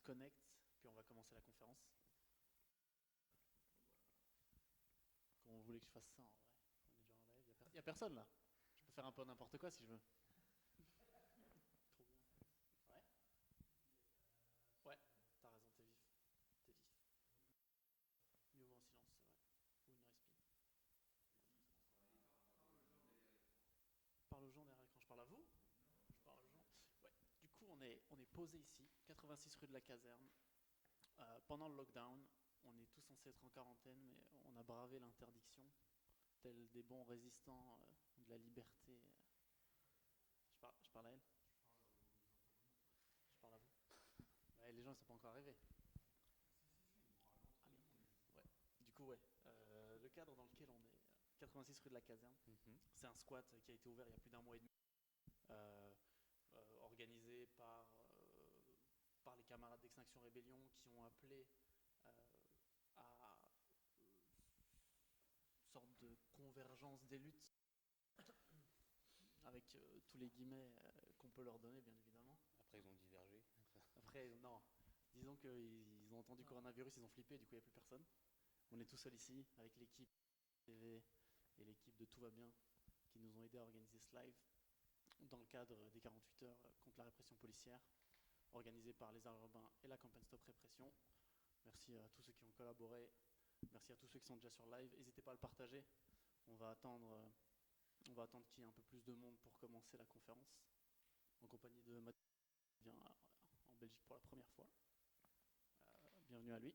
connecte, puis on va commencer la conférence. Comment vous voulez que je fasse ça en vrai? On est déjà en live, il y a personne là. Je peux faire un peu n'importe quoi si je veux. Trop bien. Ouais. Ouais, t'as raison, t'es vif. T'es vif. Mieux vaut en silence, c'est vrai. Ou une respire. Parle aux gens derrière l'écran. Je parle à vous? Je parle aux gens. Ouais. Du coup, on est posé ici, 86 rue de la Caserne. Pendant le lockdown, on est tous censés être en quarantaine, mais on a bravé l'interdiction, tels des bons résistants de la liberté. Je parle à elle? Je parle à vous? Ouais, les gens ne sont pas encore arrivés. Ah, merde. Ouais. Du coup, ouais. Le cadre dans lequel on est, 86 rue de la Caserne, Mhm. c'est un squat qui a été ouvert il y a plus d'un mois et demi, euh, organisé par les camarades d'Extinction Rébellion qui ont appelé euh, à une sorte de convergence des luttes avec tous les guillemets qu'on peut leur donner, bien évidemment. Après, ils ont divergé. Après, non, disons qu'ils ont entendu coronavirus, ils ont flippé, du coup, il n'y a plus personne. On est tout seul ici, avec l'équipe TV et l'équipe de Tout va bien, qui nous ont aidés à organiser ce live dans le cadre des 48 heures contre la répression policière, organisé par les Arts Urbains et la campagne Stop Répression. Merci à tous ceux qui ont collaboré, merci à tous ceux qui sont déjà sur live. N'hésitez pas à le partager. On va attendre, euh, on va attendre qu'il y ait un peu plus de monde pour commencer la conférence, en compagnie de Mathieu qui vient en Belgique pour la première fois. Bienvenue à lui.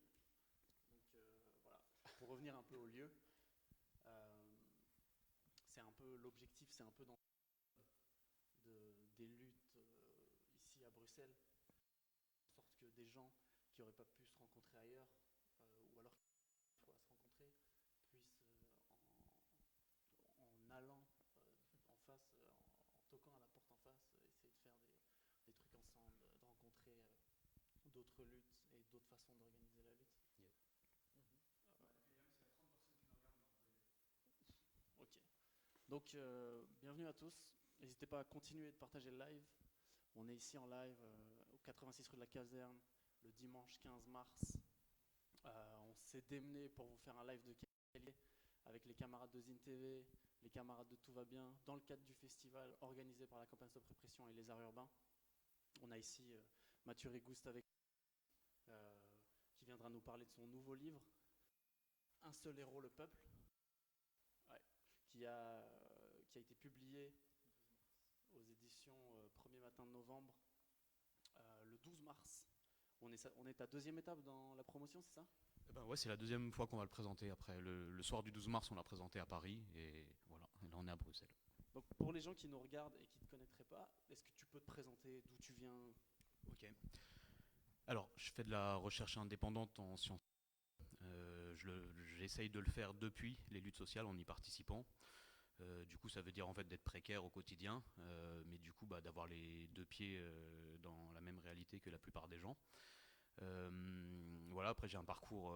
Donc voilà, pour revenir un peu au lieu, euh, c'est un peu l'objectif, c'est un peu dans des luttes ici à Bruxelles, en sorte que des gens qui n'auraient pas pu se rencontrer ailleurs, ou alors qui pourraient se rencontrer, puissent en allant en face, en toquant à la porte en face, essayer de faire des trucs ensemble, de rencontrer d'autres luttes et d'autres façons d'organiser la lutte. Yeah. Ok. Donc, bienvenue à tous. N'hésitez pas à continuer de partager le live. On est ici en live au 86 rue de la Caserne, le dimanche 15 mars. On s'est démené pour vous faire un live de qualité avec les camarades de Zine TV, les camarades de Tout va bien, dans le cadre du festival organisé par la campagne Stop Répression et les Arts Urbains. On a ici Mathieu Rigouste avec qui viendra nous parler de son nouveau livre, Un seul héros, le peuple, ouais, qui a été publié aux éditions Premier Matin de Novembre le 12 mars. On est à deuxième étape dans la promotion, c'est ça? Eh ben ouais, c'est la deuxième fois qu'on va le présenter. Après, le soir du 12 mars, on l'a présenté à Paris. Et voilà, et là, on est à Bruxelles. Donc pour les gens qui nous regardent et qui ne te connaîtraient pas, est-ce que tu peux te présenter d'où tu viens? Ok. Alors, je fais de la recherche indépendante en sciences. J'essaye de le faire depuis les luttes sociales en y participant. Du coup, ça veut dire en fait d'être précaire au quotidien, mais du coup, d'avoir les deux pieds dans la même réalité que la plupart des gens. Voilà, après j'ai un parcours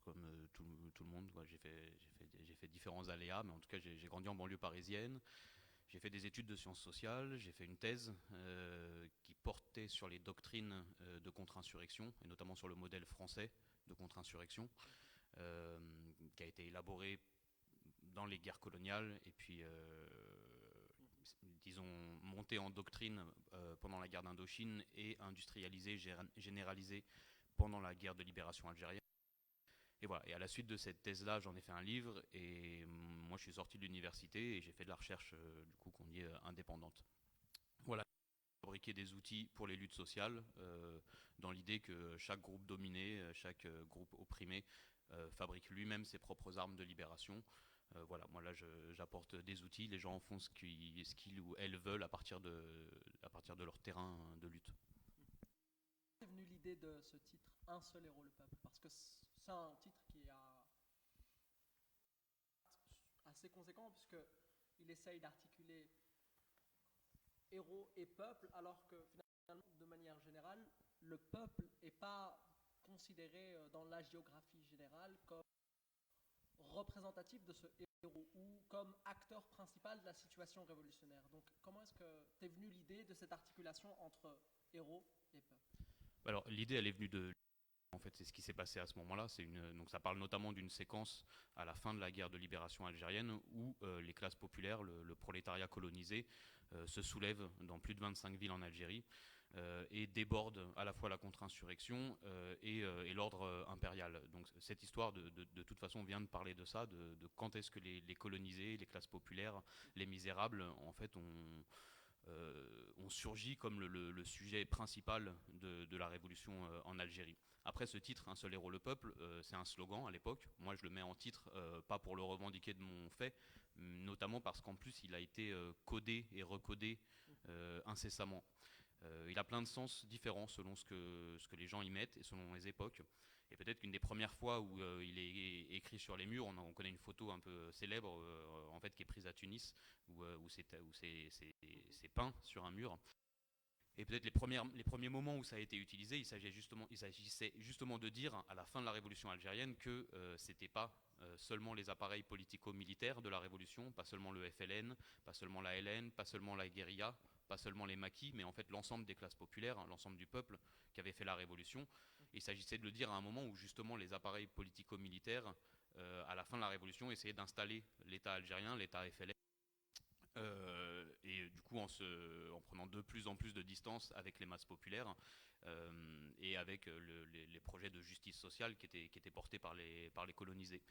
comme tout le monde. Quoi. J'ai fait différents aléas, mais en tout cas j'ai grandi en banlieue parisienne. J'ai fait des études de sciences sociales, j'ai fait une thèse qui portait sur les doctrines de contre-insurrection, et notamment sur le modèle français de contre-insurrection, qui a été élaboré dans les guerres coloniales et puis disons monté en doctrine pendant la guerre d'Indochine et industrialisé, généralisé pendant la guerre de libération algérienne. Et voilà, et à la suite de cette thèse-là, j'en ai fait un livre et moi je suis sorti de l'université et j'ai fait de la recherche du coup qu'on y est indépendante. Voilà, fabriquer des outils pour les luttes sociales dans l'idée que chaque groupe dominé, chaque groupe opprimé fabrique lui-même ses propres armes de libération. Voilà, moi là j'apporte des outils, les gens font ce qu'ils ou elles veulent à partir de leur terrain de lutte. Est venue l'idée de ce titre, Un seul héros, le peuple? Parce que c'est un titre qui est assez conséquent, puisqu'il essaye d'articuler héros et peuple, alors que finalement, de manière générale, le peuple n'est pas considéré dans la géographie générale comme représentatif de ce héros ou comme acteur principal de la situation révolutionnaire. Donc comment est-ce que t'es venue l'idée de cette articulation entre héros et peuple? Alors l'idée, elle est venue de... En fait, c'est ce qui s'est passé à ce moment-là. Donc ça parle notamment d'une séquence à la fin de la guerre de libération algérienne où les classes populaires, le prolétariat colonisé, se soulèvent dans plus de 25 villes en Algérie et débordent à la fois la contre-insurrection et l'ordre impérial. Donc cette histoire, de toute façon, vient de parler de ça, de quand est-ce que les colonisés, les classes populaires, les misérables, en fait, ont surgi comme le sujet principal de la révolution en Algérie. Après, ce titre, Un seul héros, le peuple, c'est un slogan à l'époque. Moi, je le mets en titre, pas pour le revendiquer de mon fait, notamment parce qu'en plus, il a été codé et recodé incessamment. Il a plein de sens différents selon ce que les gens y mettent et selon les époques. Et peut-être qu'une des premières fois où il est écrit sur les murs, on connaît une photo un peu célèbre, en fait, qui est prise à Tunis, où c'est peint sur un mur. Et peut-être les premiers moments où ça a été utilisé, il s'agissait justement de dire à la fin de la révolution algérienne que c'était pas seulement les appareils politico-militaires de la révolution, pas seulement le FLN, pas seulement la LN, pas seulement la guérilla, pas seulement les maquis, mais en fait l'ensemble des classes populaires, hein, l'ensemble du peuple qui avait fait la révolution. Et il s'agissait de le dire à un moment où justement les appareils politico-militaires, à la fin de la révolution, essayaient d'installer l'État algérien, l'État FLN, et du coup en prenant de plus en plus de distance avec les masses populaires et avec les projets de justice sociale qui étaient portés par les colonisés.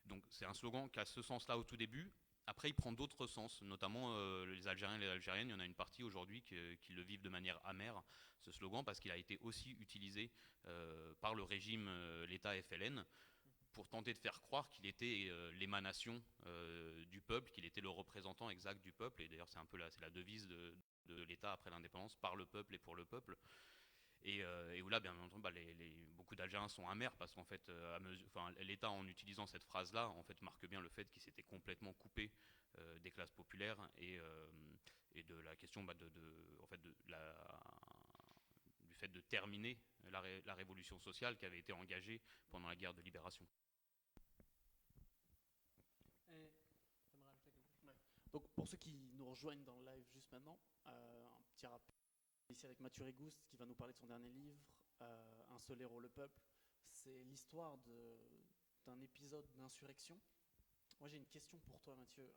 Donc c'est un slogan qui a ce sens-là au tout début. Après, il prend d'autres sens, notamment les Algériens et les Algériennes. Il y en a une partie aujourd'hui qui le vivent de manière amère, ce slogan, parce qu'il a été aussi utilisé par le régime, l'État FLN, pour tenter de faire croire qu'il était l'émanation du peuple, qu'il était le représentant exact du peuple. Et d'ailleurs, c'est la devise de l'État après l'indépendance, par le peuple et pour le peuple. Et où là, bien entendu, beaucoup d'Algériens sont amers parce qu'en fait, l'État, en utilisant cette phrase-là, en fait, marque bien le fait qu'il s'était complètement coupé des classes populaires et de la question en fait, du fait de terminer la révolution sociale qui avait été engagée pendant la guerre de libération. Et j'aimerais ajouter quelque chose. Ouais. Donc pour ceux qui nous rejoignent dans le live juste maintenant, un petit rappel ici avec Mathieu Rigouste qui va nous parler de son dernier livre, Un seul héros, le peuple. C'est l'histoire d'un épisode d'insurrection. Moi j'ai une question pour toi Mathieu.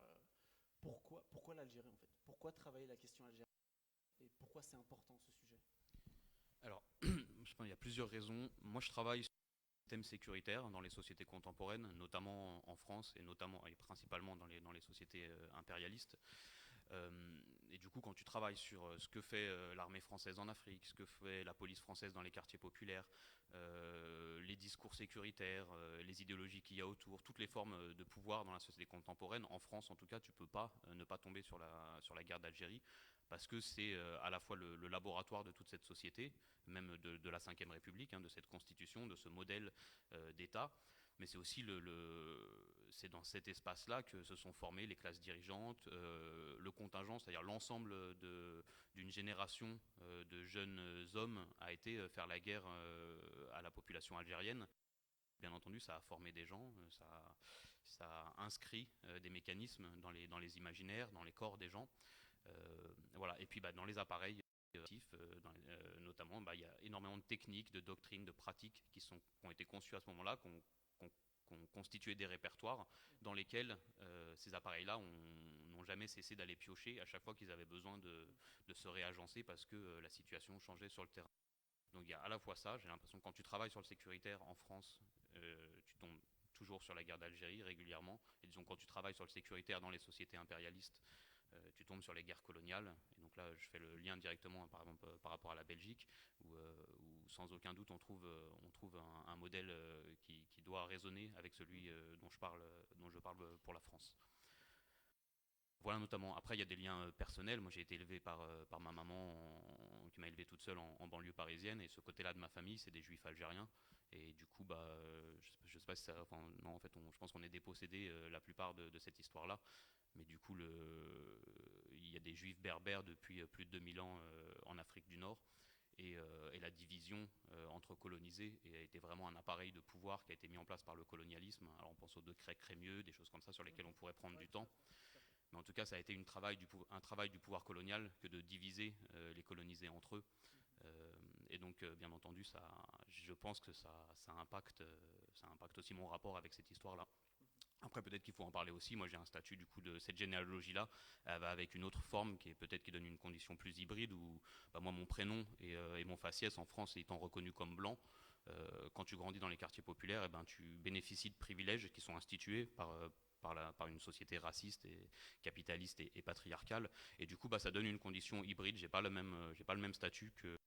Pourquoi l'Algérie en fait? Pourquoi travailler la question algérienne? Et pourquoi c'est important ce sujet? Alors, je pense qu'il y a plusieurs raisons. Moi, je travaille sur le système sécuritaire dans les sociétés contemporaines, notamment en France et principalement dans les sociétés impérialistes. Et du coup, quand tu travailles sur ce que fait l'armée française en Afrique, ce que fait la police française dans les quartiers populaires, les discours sécuritaires, les idéologies qu'il y a autour, toutes les formes de pouvoir dans la société contemporaine, en France en tout cas, tu peux pas ne pas tomber sur la guerre d'Algérie, parce que c'est à la fois le laboratoire de toute cette société, même de la Ve République, hein, de cette constitution, de ce modèle d'État, mais c'est aussi c'est dans cet espace-là que se sont formées les classes dirigeantes, le contingent, c'est-à-dire l'ensemble d'une génération de jeunes hommes a été faire la guerre à la population algérienne. Bien entendu, ça a formé des gens, ça a inscrit des mécanismes dans les imaginaires, dans les corps des gens. Voilà. Et puis dans les appareils, notamment, il y a énormément de techniques, de doctrines, de pratiques qui ont été conçues à ce moment-là, qui ont constitué des répertoires dans lesquels ces appareils-là n'ont jamais cessé d'aller piocher à chaque fois qu'ils avaient besoin de se réagencer parce que la situation changeait sur le terrain. Donc il y a à la fois ça, j'ai l'impression que quand tu travailles sur le sécuritaire en France, tu tombes toujours sur la guerre d'Algérie régulièrement, et disons quand tu travailles sur le sécuritaire dans les sociétés impérialistes, tu tombes sur les guerres coloniales. Et donc là, je fais le lien directement, par exemple, par rapport à la Belgique, où sans aucun doute, on trouve un modèle qui doit résonner avec celui dont je parle pour la France. Voilà notamment. Après, il y a des liens personnels. Moi, j'ai été élevé par ma maman qui m'a élevé toute seule en banlieue parisienne. Et ce côté-là de ma famille, c'est des juifs algériens. Et du coup, je sais pas si ça. Enfin, non, en fait, je pense qu'on est dépossédé la plupart de cette histoire-là. Mais du coup, il y a des juifs berbères depuis plus de 2000 ans en Afrique du Nord. Et la division entre colonisés a été vraiment un appareil de pouvoir qui a été mis en place par le colonialisme. Alors on pense aux décrets Crémieux, des choses comme ça sur lesquelles on pourrait prendre du temps. Mais en tout cas, ça a été un travail du pouvoir colonial que de diviser les colonisés entre eux. et donc, bien entendu, je pense que ça impacte aussi mon rapport avec cette histoire-là. Après, peut-être qu'il faut en parler aussi. Moi, j'ai un statut du coup de cette généalogie-là, elle va avec une autre forme qui donne une condition plus hybride où moi, mon prénom et mon faciès en France étant reconnu comme blanc, quand tu grandis dans les quartiers populaires, tu bénéficies de privilèges qui sont institués par une société raciste et capitaliste et patriarcale. Et du coup, ça donne une condition hybride. J'ai pas le même statut que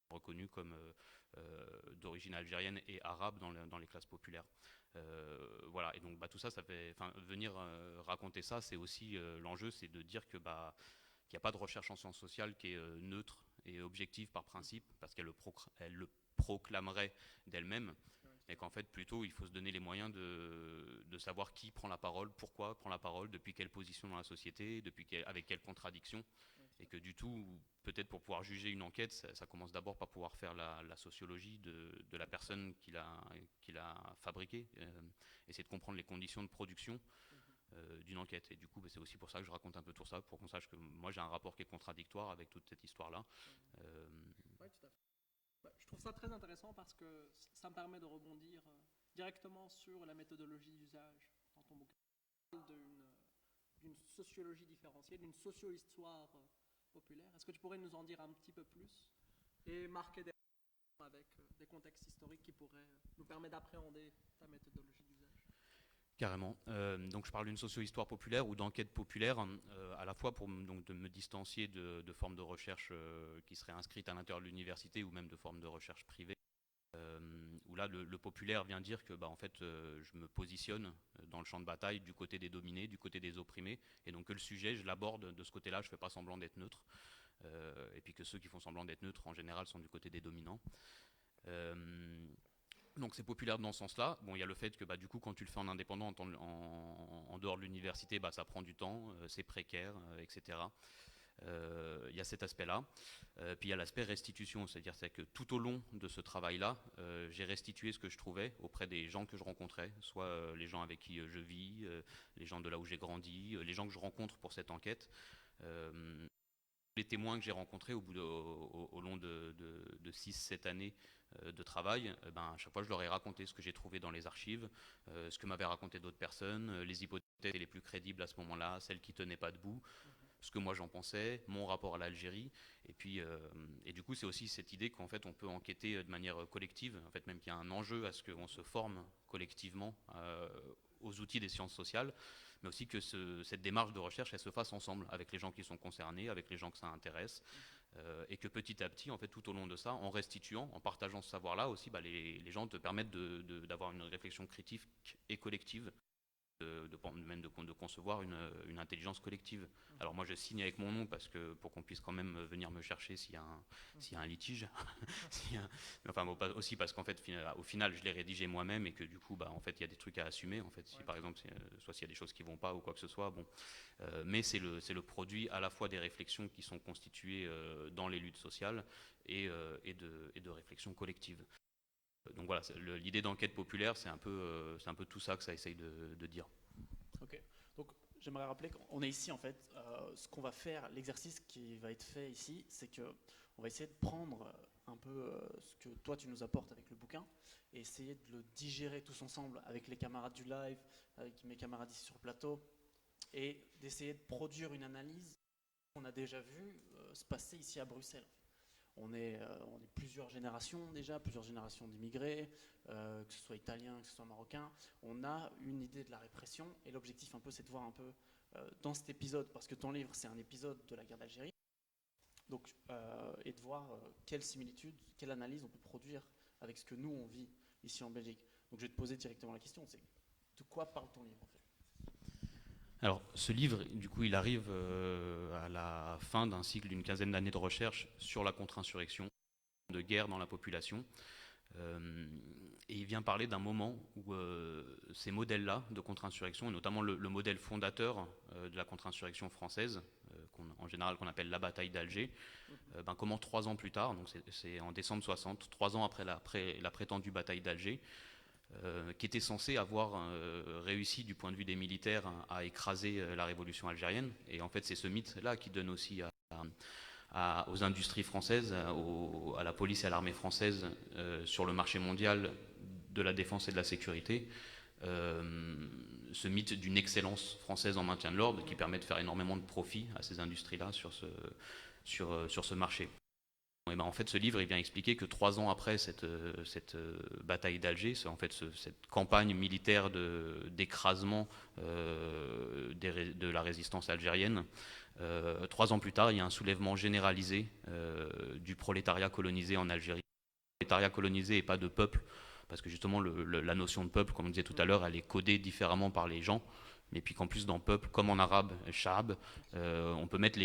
reconnu comme d'origine algérienne et arabe dans les classes populaires. Voilà, et donc tout ça, venir raconter ça, c'est aussi l'enjeu, c'est de dire que qu'il n'y a pas de recherche en sciences sociales qui est neutre et objective par principe, parce qu'elle le proclamerait d'elle-même, et qu'en fait plutôt il faut se donner les moyens de savoir qui prend la parole, pourquoi prend la parole, depuis quelle position dans la société, avec quelle contradiction, et que du tout, peut-être pour pouvoir juger une enquête, ça commence d'abord par pouvoir faire la sociologie de la personne qui l'a fabriquée, essayer de comprendre les conditions de production d'une enquête. Et du coup, c'est aussi pour ça que je raconte un peu tout ça, pour qu'on sache que moi j'ai un rapport qui est contradictoire avec toute cette histoire-là. Oui, tout à fait. Je trouve ça très intéressant parce que ça me permet de rebondir directement sur la méthodologie d'usage dans ton bouquin. D'une sociologie différenciée, d'une socio-histoire populaire. Est-ce que tu pourrais nous en dire un petit peu plus et marquer des avec des contextes historiques qui pourraient nous permettre d'appréhender ta méthodologie d'usage? Carrément. Donc je parle d'une socio-histoire populaire ou d'enquête populaire, à la fois pour de me distancier de formes de recherche qui seraient inscrites à l'intérieur de l'université ou même de formes de recherche privée, où là le populaire vient dire que en fait je me positionne dans le champ de bataille du côté des dominés, du côté des opprimés, et donc que le sujet je l'aborde de ce côté-là, je fais pas semblant d'être neutre, et puis que ceux qui font semblant d'être neutres en général sont du côté des dominants. Donc c'est populaire dans ce sens-là. Bon, il y a le fait que du coup quand tu le fais en indépendant en dehors de l'université, ça prend du temps, c'est précaire, etc. Il y a cet aspect-là. Puis il y a l'aspect restitution, c'est-à-dire que tout au long de ce travail-là, j'ai restitué ce que je trouvais auprès des gens que je rencontrais, soit les gens avec qui je vis, les gens de là où j'ai grandi, les gens que je rencontre pour cette enquête. Les témoins que j'ai rencontrés au long de 6-7 années de travail, à chaque fois je leur ai raconté ce que j'ai trouvé dans les archives, ce que m'avaient raconté d'autres personnes, les hypothèses les plus crédibles à ce moment-là, celles qui tenaient pas debout, ce que moi j'en pensais, mon rapport à l'Algérie, et puis du coup c'est aussi cette idée qu'en fait on peut enquêter de manière collective, en fait même qu'il y a un enjeu à ce qu'on se forme collectivement aux outils des sciences sociales, mais aussi que cette démarche de recherche elle se fasse ensemble avec les gens qui sont concernés, avec les gens que ça intéresse, et que petit à petit, en fait, tout au long de ça, en restituant, en partageant ce savoir-là aussi, les gens te permettent d'avoir une réflexion critique et collective, de concevoir une intelligence collective. Alors moi je signe avec mon nom parce que pour qu'on puisse quand même venir me chercher s'il y a un litige, aussi parce qu'en fait au final je l'ai rédigé moi-même et que du coup en fait il y a des trucs à assumer en fait, si par exemple soit s'il y a des choses qui vont pas ou quoi que ce soit, mais c'est le produit à la fois des réflexions qui sont constituées dans les luttes sociales et de réflexions collectives. Donc voilà, l'idée d'enquête populaire, c'est un peu tout ça que ça essaye de dire. Ok, donc j'aimerais rappeler qu'on est ici en fait, ce qu'on va faire, l'exercice qui va être fait ici, c'est qu'on va essayer de prendre un peu ce que toi tu nous apportes avec le bouquin et essayer de le digérer tous ensemble avec les camarades du live, avec mes camarades ici sur le plateau, et d'essayer de produire une analyse qu'on a déjà vu se passer ici à Bruxelles. On est plusieurs générations déjà, plusieurs générations d'immigrés, que ce soit italiens, que ce soit marocains. On a une idée de la répression et l'objectif un peu c'est de voir un peu dans cet épisode, parce que ton livre c'est un épisode de la guerre d'Algérie, donc, et de voir quelle similitude, quelle analyse on peut produire avec ce que nous on vit ici en Belgique. Donc je vais te poser directement la question, c'est de quoi parle ton livre en fait? Alors, ce livre, du coup, il arrive à la fin d'un cycle d'une quinzaine d'années de recherche sur la contre-insurrection, de guerre dans la population. Et il vient parler d'un moment où ces modèles-là de contre-insurrection, et notamment le modèle fondateur de la contre-insurrection française, en général qu'on appelle la bataille d'Alger, comment 3 ans plus tard, donc c'est en décembre 60, 3 ans après la prétendue bataille d'Alger, qui était censé avoir réussi du point de vue des militaires à écraser la révolution algérienne. Et en fait c'est ce mythe-là qui donne aussi aux industries françaises, à la police et à l'armée française sur le marché mondial de la défense et de la sécurité. Ce mythe d'une excellence française en maintien de l'ordre qui permet de faire énormément de profit à ces industries-là sur ce marché. Et ben en fait, ce livre il vient expliquer que 3 ans après cette bataille d'Alger, cette campagne militaire d'écrasement de la résistance algérienne, 3 ans plus tard, il y a un soulèvement généralisé du prolétariat colonisé en Algérie. Le prolétariat colonisé et pas de peuple, parce que justement la notion de peuple, comme on disait tout à l'heure, elle est codée différemment par les gens. Et puis qu'en plus dans peuple, comme en arabe, sha'ab, on peut mettre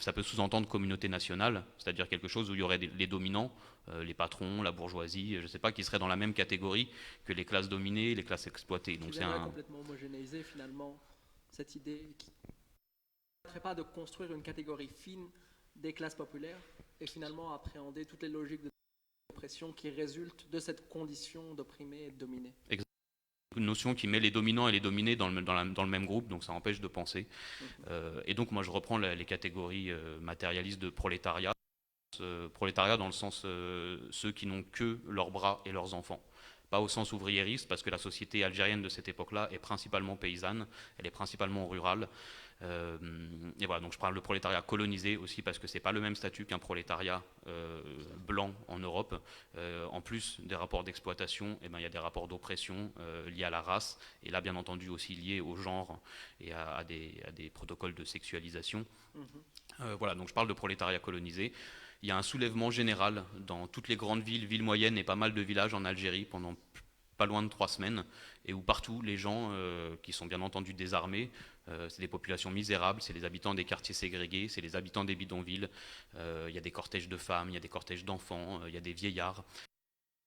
ça peut sous-entendre communauté nationale, c'est-à-dire quelque chose où il y aurait les dominants, les patrons, la bourgeoisie, je ne sais pas, qui seraient dans la même catégorie que les classes dominées, les classes exploitées. Donc c'est complètement homogénéisé finalement cette idée qui ne ferait pas de construire une catégorie fine des classes populaires et finalement appréhender toutes les logiques de d'oppression qui résultent de cette condition d'opprimer et de dominer. Exactement. Une notion qui met les dominants et les dominés dans le même groupe, donc ça empêche de penser. Et donc moi je reprends les catégories matérialistes de prolétariat. Prolétariat dans le sens ceux qui n'ont que leurs bras et leurs enfants. Pas au sens ouvriériste, parce que la société algérienne de cette époque-là est principalement paysanne, elle est principalement rurale. Et voilà, donc je parle de prolétariat colonisé aussi parce que c'est pas le même statut qu'un prolétariat blanc en Europe. En plus des rapports d'exploitation, il y a des rapports d'oppression liés à la race et là bien entendu aussi liés au genre et à des protocoles de sexualisation. Voilà, donc je parle de prolétariat colonisé. Il y a un soulèvement général dans toutes les grandes villes moyennes et pas mal de villages en Algérie pendant pas loin de 3 semaines, et où partout les gens qui sont bien entendu désarmés, c'est des populations misérables, c'est les habitants des quartiers ségrégés, c'est les habitants des bidonvilles, il y a des cortèges de femmes, il y a des cortèges d'enfants, il y a des vieillards.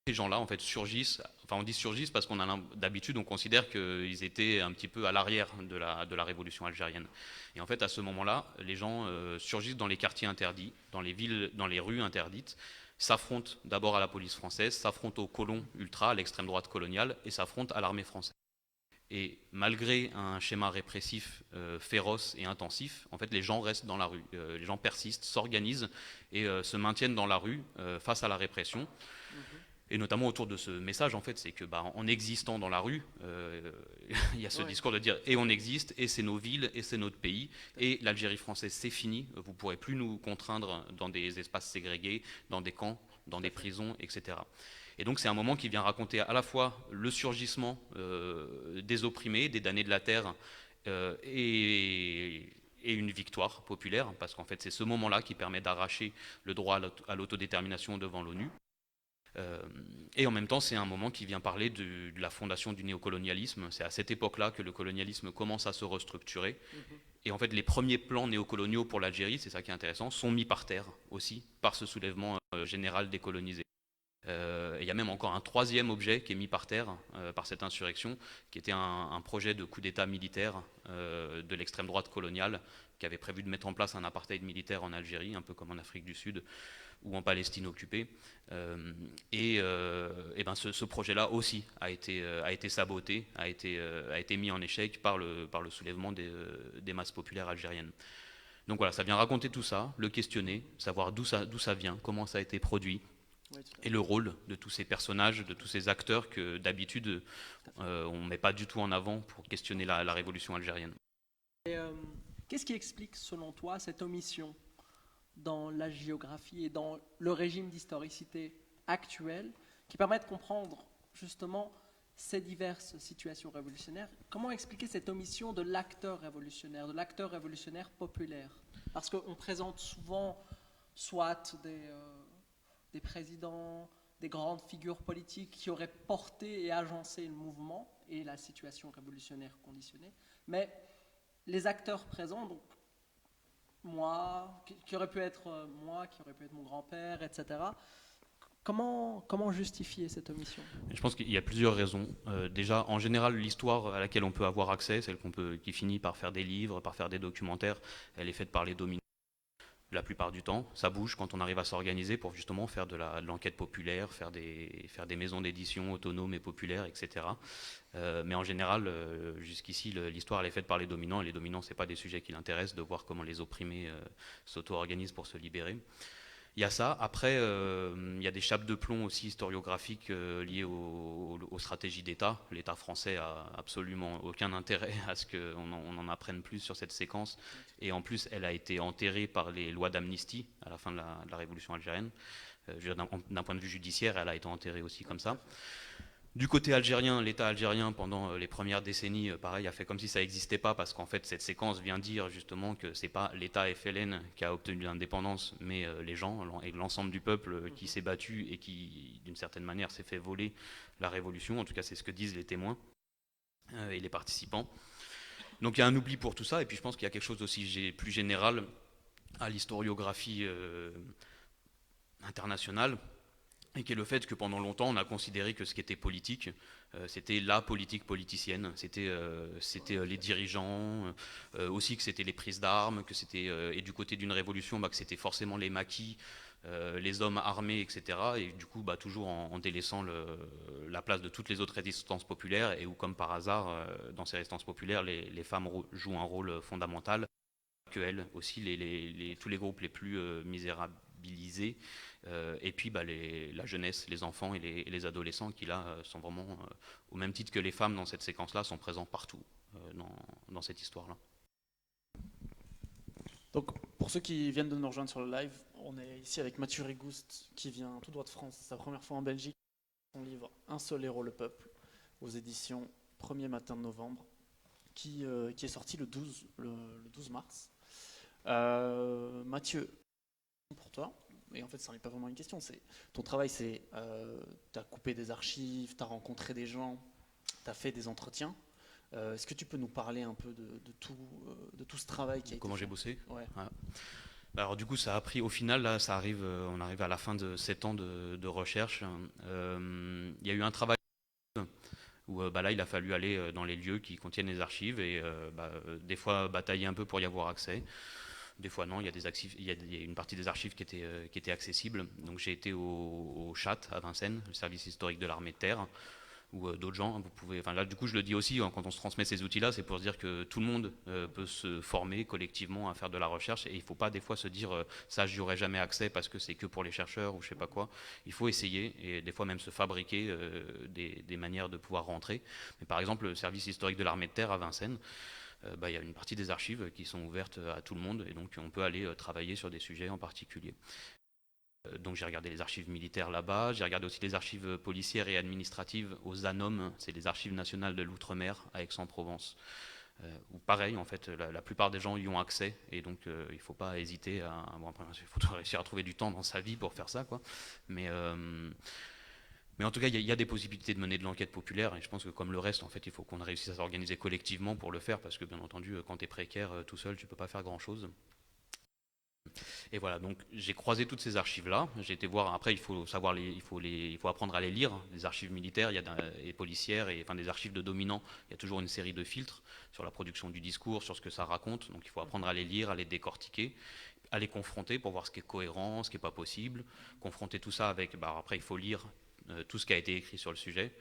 Ces gens-là en fait surgissent, enfin on dit surgissent parce qu'on a d'habitude on considère qu'ils étaient un petit peu à l'arrière de la révolution algérienne. Et en fait à ce moment-là, les gens surgissent dans les quartiers interdits, dans les villes, dans les rues interdites, s'affrontent d'abord à la police française, s'affrontent aux colons ultras, à l'extrême droite coloniale, et s'affrontent à l'armée française. Et malgré un schéma répressif féroce et intensif, en fait, les gens restent dans la rue. Les gens persistent, s'organisent et se maintiennent dans la rue face à la répression. Et notamment autour de ce message, en fait, c'est que en existant dans la rue, il y a ce discours de dire et on existe, et c'est nos villes, et c'est notre pays, et l'Algérie française, c'est fini, vous ne pourrez plus nous contraindre dans des espaces ségrégés, dans des camps, dans des prisons, etc. Et donc c'est un moment qui vient raconter à la fois le surgissement des opprimés, des damnés de la terre, et une victoire populaire, parce qu'en fait c'est ce moment-là qui permet d'arracher le droit à l'autodétermination devant l'ONU. Et en même temps, c'est un moment qui vient parler de la fondation du néocolonialisme. C'est à cette époque-là que le colonialisme commence à se restructurer. Et en fait, les premiers plans néocoloniaux pour l'Algérie, c'est ça qui est intéressant, sont mis par terre aussi par ce soulèvement général décolonisé. Il y a même encore un 3e objet qui est mis par terre par cette insurrection, qui était un projet de coup d'État militaire de l'extrême droite coloniale, qui avait prévu de mettre en place un apartheid militaire en Algérie, un peu comme en Afrique du Sud ou en Palestine occupée. Ce projet-là aussi a été saboté, a été mis en échec par le soulèvement des masses populaires algériennes. Donc voilà, ça vient raconter tout ça, le questionner, savoir d'où ça vient, comment ça a été produit, et le rôle de tous ces personnages, de tous ces acteurs que d'habitude on ne met pas du tout en avant pour questionner la révolution algérienne. Et, qu'est-ce qui explique selon toi cette omission dans la géographie et dans le régime d'historicité actuel qui permet de comprendre justement ces diverses situations révolutionnaires? Comment expliquer cette omission de l'acteur révolutionnaire populaire? Parce qu'on présente souvent soit des présidents, des grandes figures politiques qui auraient porté et agencé le mouvement et la situation révolutionnaire conditionnée, mais les acteurs présents, donc moi, qui aurait pu être mon grand-père, etc. Comment justifier cette omission? Je pense qu'il y a plusieurs raisons. Déjà, en général, l'histoire à laquelle on peut avoir accès, celle qui finit par faire des livres, par faire des documentaires, elle est faite par les dominants. la plupart du temps. Ça bouge quand on arrive à s'organiser pour justement faire de l'enquête populaire, faire des maisons d'édition autonomes et populaires, etc. Mais en général, jusqu'ici, l'histoire elle est faite par les dominants, et les dominants, c'est pas des sujets qui l'intéressent, de voir comment les opprimés s'auto-organisent pour se libérer. Il y a ça. Après, il y a des chapes de plomb aussi historiographiques liées aux stratégies d'État. L'État français a absolument aucun intérêt à ce qu'on en apprenne plus sur cette séquence. Et en plus, elle a été enterrée par les lois d'amnistie à la fin de la Révolution algérienne. D'un point de vue judiciaire, elle a été enterrée aussi comme ça. Du côté algérien, l'État algérien, pendant les premières décennies, pareil, a fait comme si ça n'existait pas, parce qu'en fait, cette séquence vient dire justement que c'est pas l'État FLN qui a obtenu l'indépendance, mais les gens et l'ensemble du peuple qui s'est battu et qui, d'une certaine manière, s'est fait voler la révolution. En tout cas, c'est ce que disent les témoins et les participants. Donc il y a un oubli pour tout ça, et puis je pense qu'il y a quelque chose aussi plus général à l'historiographie internationale, et qui est le fait que pendant longtemps on a considéré que ce qui était politique, c'était la politique politicienne, c'était les dirigeants, aussi que c'était les prises d'armes, que c'était et du côté d'une révolution, que c'était forcément les maquis, les hommes armés, etc. Et du coup, toujours en délaissant la place de toutes les autres résistances populaires, et où, comme par hasard, dans ces résistances populaires, les femmes jouent un rôle fondamental, que elles aussi, tous les groupes les plus misérabilisés, et puis la jeunesse, les enfants et les adolescents qui là sont vraiment, au même titre que les femmes dans cette séquence-là, sont présents partout dans cette histoire-là. Donc, pour ceux qui viennent de nous rejoindre sur le live, on est ici avec Mathieu Rigouste, qui vient tout droit de France. C'est sa première fois en Belgique. Son livre Un seul héros, le peuple, aux éditions Premier matin de novembre, qui est sorti le 12 mars. Mathieu, pour toi, et en fait ça n'est pas vraiment une question, c'est ton travail, c'est tu as coupé des archives, tu as rencontré des gens, tu as fait des entretiens. Est-ce que tu peux nous parler un peu de tout ce travail qui a été Comment fait? j'ai bossé? Ouais. Alors du coup, ça a pris, au final, là, on arrive à la fin de 7 ans de recherche. Il y a eu un travail où là, il a fallu aller dans les lieux qui contiennent les archives, et des fois batailler un peu pour y avoir accès. Des fois non, il y a une partie des archives qui était accessible. Donc j'ai été au CHAT à Vincennes, le service historique de l'armée de terre, ou d'autres gens, vous pouvez. Enfin là, du coup, je le dis aussi, quand on se transmet ces outils-là, c'est pour se dire que tout le monde peut se former collectivement à faire de la recherche, et il ne faut pas des fois se dire ça, j'y aurai jamais accès parce que c'est que pour les chercheurs ou je sais pas quoi. Il faut essayer, et des fois même se fabriquer des manières de pouvoir rentrer. Mais par exemple, le service historique de l'armée de terre à Vincennes, il y a une partie des archives qui sont ouvertes à tout le monde, et donc on peut aller travailler sur des sujets en particulier. Donc j'ai regardé les archives militaires là-bas, j'ai regardé aussi les archives policières et administratives aux ANOM, c'est les archives nationales de l'outre-mer à Aix-en-Provence. Où pareil, en fait, la plupart des gens y ont accès, et donc il ne faut pas hésiter à. Bon, après, il faut réussir à trouver du temps dans sa vie pour faire ça, quoi. Mais en tout cas, il y a des possibilités de mener de l'enquête populaire, et je pense que comme le reste, en fait, il faut qu'on réussisse à s'organiser collectivement pour le faire, parce que bien entendu, quand tu es précaire tout seul, tu peux pas faire grand-chose. Et voilà, donc j'ai croisé toutes ces archives-là. J'ai été voir. Après, il faut apprendre à les lire. Les archives militaires, et policières, et enfin des archives de dominants. Il y a toujours une série de filtres sur la production du discours, sur ce que ça raconte. Donc il faut apprendre à les lire, à les décortiquer, à les confronter pour voir ce qui est cohérent, ce qui n'est pas possible. Confronter tout ça avec. Après, il faut lire tout ce qui a été écrit sur le sujet.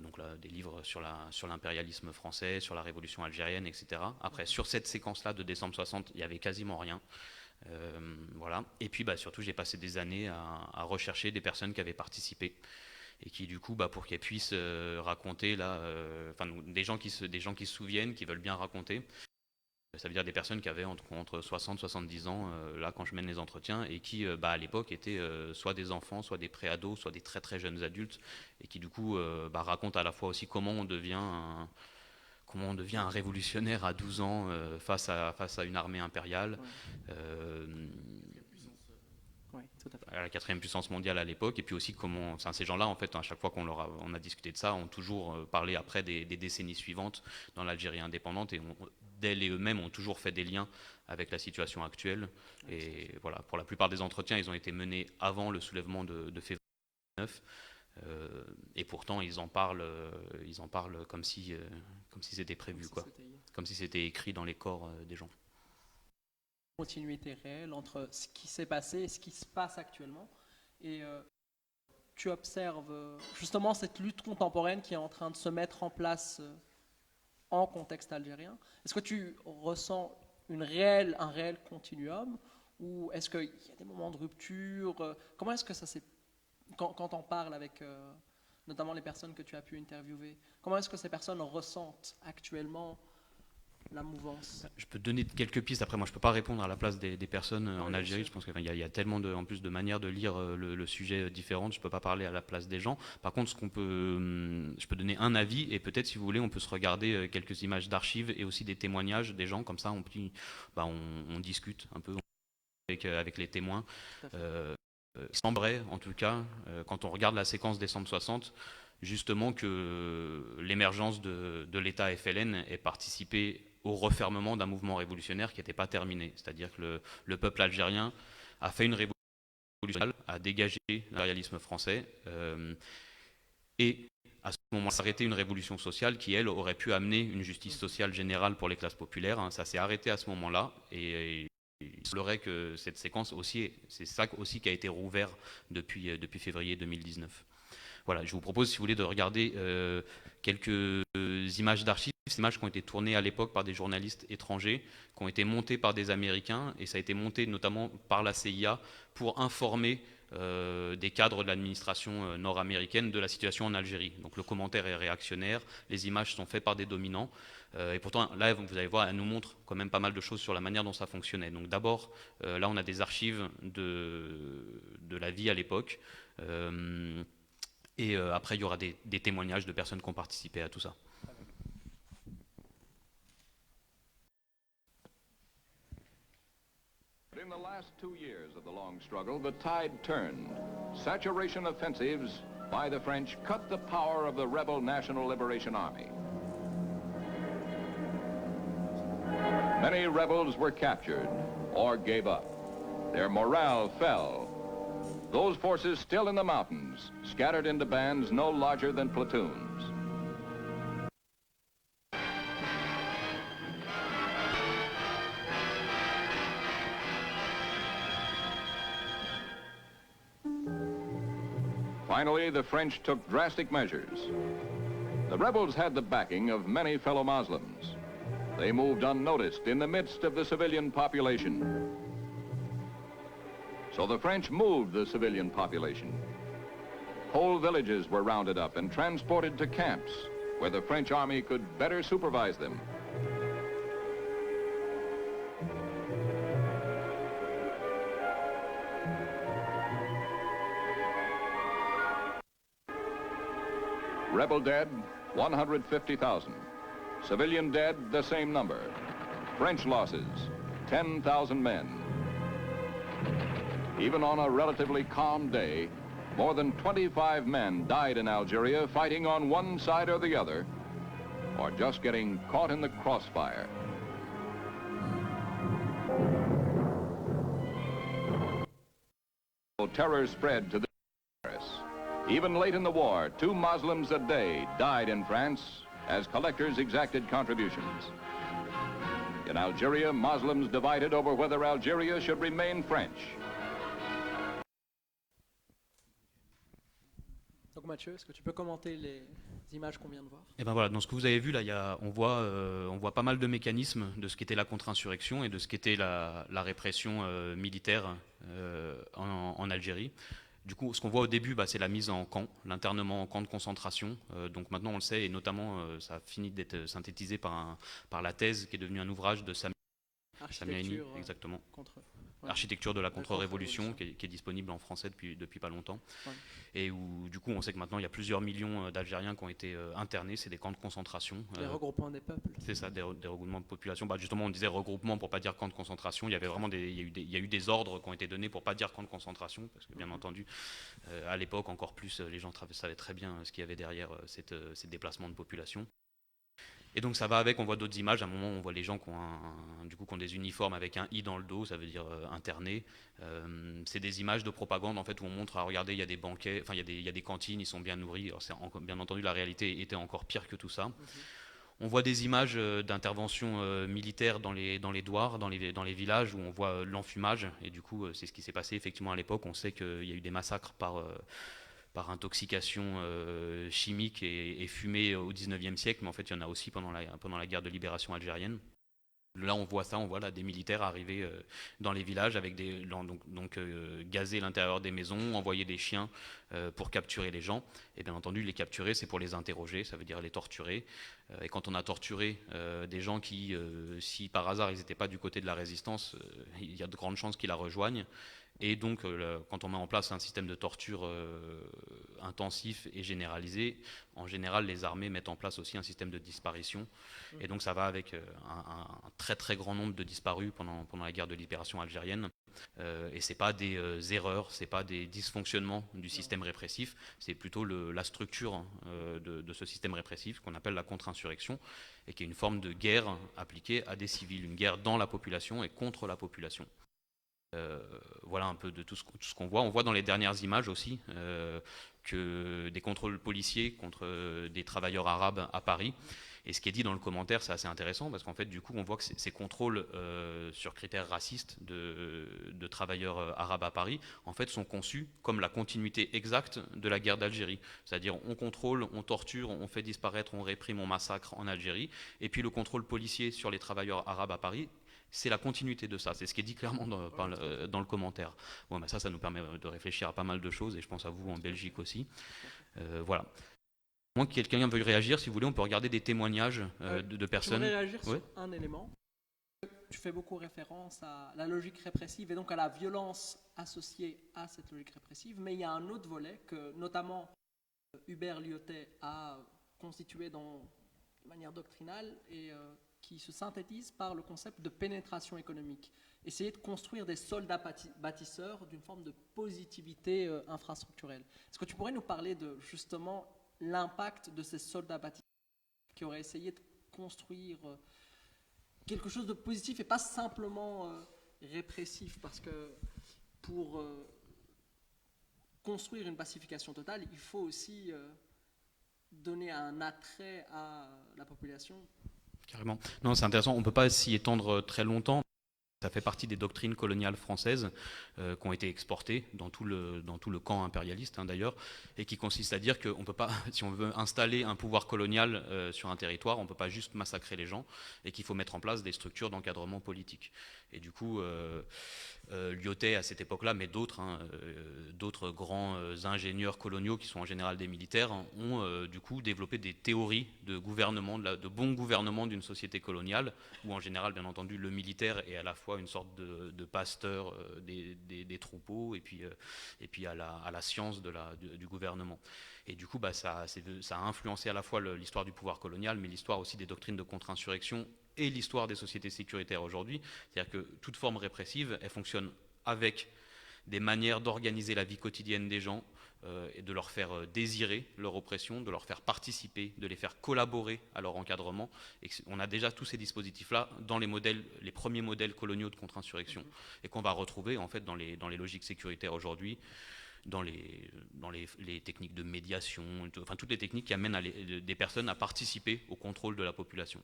Donc là, des livres sur l'impérialisme français, sur la révolution algérienne, etc. Après, sur cette séquence-là de décembre 60, il n'y avait quasiment rien. Voilà. Et puis surtout, j'ai passé des années à rechercher des personnes qui avaient participé, et qui du coup, pour qu'elles puissent raconter des gens qui se souviennent, qui veulent bien raconter. Ça veut dire des personnes qui avaient entre 60 et 70 ans, là, quand je mène les entretiens, et qui, à l'époque, étaient soit des enfants, soit des préados, soit des très très jeunes adultes, et qui, du coup, racontent à la fois aussi comment on devient un révolutionnaire à 12 ans face à une armée impériale. Ouais, tout à fait. À la 4e puissance mondiale à l'époque, et puis aussi comment ces gens-là, en fait, à chaque fois on a discuté de ça, ont toujours parlé après des décennies suivantes dans l'Algérie indépendante, et d'elles et eux-mêmes ont toujours fait des liens avec la situation actuelle. Et voilà, pour la plupart des entretiens, ils ont été menés avant le soulèvement de février 9, et pourtant ils en parlent comme si c'était prévu, quoi, comme si c'était écrit dans les corps des gens. continuité réelle entre ce qui s'est passé et ce qui se passe actuellement. Et tu observes justement cette lutte contemporaine qui est en train de se mettre en place en contexte algérien. Est-ce que tu ressens un réel continuum ou est-ce qu'il y a des moments de rupture? Comment est-ce que ça s'est... Quand on parle avec notamment les personnes que tu as pu interviewer, comment est-ce que ces personnes ressentent actuellement la mouvance? Je peux te donner quelques pistes. Après, moi, je peux pas répondre à la place des personnes en Oui, Algérie. bien Je sûr. pense qu'il y a tellement en plus de manières de lire le sujet différentes. Je peux pas parler à la place des gens. Par contre, je peux donner un avis et peut-être, si vous voulez, on peut se regarder quelques images d'archives et aussi des témoignages des gens. Comme ça, on discute un peu avec les témoins. Tout à fait. Il semblerait, en tout cas, quand on regarde la séquence décembre 60, justement que l'émergence de l'État FLN ait participé au refermement d'un mouvement révolutionnaire qui n'était pas terminé. C'est-à-dire que le peuple algérien a fait une révolution, a dégagé l'impérialisme français et à ce moment-là, arrêté une révolution sociale qui, elle, aurait pu amener une justice sociale générale pour les classes populaires. Hein. Ça s'est arrêté à ce moment-là et il semblerait que cette séquence aussi, c'est ça aussi qui a été rouvert depuis février 2019. Voilà, je vous propose, si vous voulez, de regarder quelques images d'archives. Ces images qui ont été tournées à l'époque par des journalistes étrangers, qui ont été montées par des Américains, et ça a été monté notamment par la CIA pour informer des cadres de l'administration nord-américaine de la situation en Algérie. Donc le commentaire est réactionnaire, les images sont faites par des dominants, et pourtant là vous allez voir, elle nous montre quand même pas mal de choses sur la manière dont ça fonctionnait. Donc d'abord, là on a des archives de la vie à l'époque, et après il y aura des témoignages de personnes qui ont participé à tout ça. In the last 2 years of the long struggle, the tide turned. Saturation offensives by the French cut the power of the rebel National Liberation Army. Many rebels were captured or gave up. Their morale fell. Those forces still in the mountains, scattered into bands no larger than platoons. Finally, the French took drastic measures. The rebels had the backing of many fellow Muslims. They moved unnoticed in the midst of the civilian population. So the French moved the civilian population. Whole villages were rounded up and transported to camps where the French army could better supervise them. Rebel dead, 150,000. Civilian dead, the same number. French losses, 10,000 men. Even on a relatively calm day, more than 25 men died in Algeria fighting on one side or the other, or just getting caught in the crossfire. Terror spread to the Paris. Even late in the war, 2 Muslims a day died in France as collectors exacted contributions. In Algeria, Muslims divided over whether Algeria should remain French. Donc Mathieu, est-ce que tu peux commenter les images qu'on vient de voir? Et ben voilà, dans ce que vous avez vu là, on voit pas mal de mécanismes de ce qu'était la contre-insurrection et de ce qu'était la répression militaire en Algérie. Du coup, ce qu'on voit au début, c'est la mise en camp, l'internement en camp de concentration. Donc maintenant, on le sait, et notamment, ça a fini d'être synthétisé par la thèse qui est devenue un ouvrage de Samiani, exactement. Architecture de la contre-révolution, qui est disponible en français depuis pas longtemps. Ouais. Et où, du coup, on sait que maintenant, il y a plusieurs millions d'Algériens qui ont été internés. C'est des camps de concentration. Des regroupements des peuples. C'est ça, des regroupements de population. Justement, on disait regroupement pour pas dire camp de concentration. Il y avait vraiment il y a eu des ordres qui ont été donnés pour pas dire camp de concentration, parce que bien entendu, à l'époque, encore plus, les gens savaient très bien ce qu'il y avait derrière ces déplacements de population. Et donc ça va avec, on voit d'autres images, à un moment on voit les gens qui ont des uniformes avec un I dans le dos, ça veut dire internés. C'est des images de propagande en fait où on montre, regardez, il y a des banquets, il y a des cantines, ils sont bien nourris. Alors bien entendu la réalité était encore pire que tout ça. On voit des images d'interventions militaires dans les douars, dans les villages, où on voit l'enfumage, et du coup c'est ce qui s'est passé effectivement à l'époque. On sait qu'il y a eu des massacres par intoxication chimique et fumée au 19e siècle, mais en fait il y en a aussi pendant la guerre de libération algérienne. Là, on voit ça, on voit là des militaires arriver dans les villages avec gazer l'intérieur des maisons, envoyer des chiens pour capturer les gens. Et bien entendu, les capturer, c'est pour les interroger, ça veut dire les torturer. Et quand on a torturé des gens qui, si par hasard ils n'étaient pas du côté de la résistance, il y a de grandes chances qu'ils la rejoignent. Et donc, quand on met en place un système de torture intensif et généralisé, en général, les armées mettent en place aussi un système de disparition. Et donc, ça va avec un très très grand nombre de disparus pendant la guerre de libération algérienne. Et c'est pas des erreurs, c'est pas des dysfonctionnements du système répressif, c'est plutôt la structure de ce système répressif qu'on appelle la contre-insurrection, et qui est une forme de guerre appliquée à des civils, une guerre dans la population et contre la population. Voilà un peu de tout ce qu'on voit. On voit dans les dernières images aussi que des contrôles policiers contre des travailleurs arabes à Paris. Et ce qui est dit dans le commentaire, c'est assez intéressant, parce qu'en fait, du coup, on voit que ces contrôles sur critères racistes de travailleurs arabes à Paris, en fait, sont conçus comme la continuité exacte de la guerre d'Algérie. C'est-à-dire, on contrôle, on torture, on fait disparaître, on réprime, on massacre en Algérie. Et puis, le contrôle policier sur les travailleurs arabes à Paris, c'est la continuité de ça, c'est ce qui est dit clairement dans le commentaire. Bon, ben ça nous permet de réfléchir à pas mal de choses, et je pense à vous en Belgique aussi. Voilà. À moins que quelqu'un veuille réagir, si vous voulez, on peut regarder des témoignages de personnes. Je voudrais réagir sur un élément. Tu fais beaucoup référence à la logique répressive et donc à la violence associée à cette logique répressive, mais il y a un autre volet que notamment Hubert Lyautey a constitué de manière doctrinale et qui se synthétise par le concept de pénétration économique. Essayer de construire des soldats bâtisseurs d'une forme de positivité infrastructurelle. Est-ce que tu pourrais nous parler de justement l'impact de ces soldats bâtisseurs qui auraient essayé de construire quelque chose de positif et pas simplement répressif, parce que pour construire une pacification totale, il faut aussi donner un attrait à la population. Carrément. Non, c'est intéressant. On ne peut pas s'y étendre très longtemps. Ça fait partie des doctrines coloniales françaises qui ont été exportées dans tout le camp impérialiste d'ailleurs, et qui consiste à dire qu'on ne peut pas, si on veut installer un pouvoir colonial sur un territoire, on ne peut pas juste massacrer les gens, et qu'il faut mettre en place des structures d'encadrement politique. Et du coup, Lyautey à cette époque-là, mais d'autres grands ingénieurs coloniaux qui sont en général des militaires, ont du coup développé des théories de gouvernement, de bon gouvernement d'une société coloniale, où en général, bien entendu, le militaire est à la fois une sorte de pasteur des troupeaux, et puis à la science du gouvernement. Et du coup, ça a influencé à la fois l'histoire du pouvoir colonial, mais l'histoire aussi des doctrines de contre-insurrection et l'histoire des sociétés sécuritaires aujourd'hui. C'est-à-dire que toute forme répressive, elle fonctionne avec des manières d'organiser la vie quotidienne des gens et de leur faire désirer leur oppression, de leur faire participer, de les faire collaborer à leur encadrement. Et on a déjà tous ces dispositifs-là dans les premiers modèles coloniaux de contre-insurrection, et qu'on va retrouver en fait dans les logiques sécuritaires aujourd'hui, dans les techniques de médiation, enfin toutes les techniques qui amènent des personnes à participer au contrôle de la population.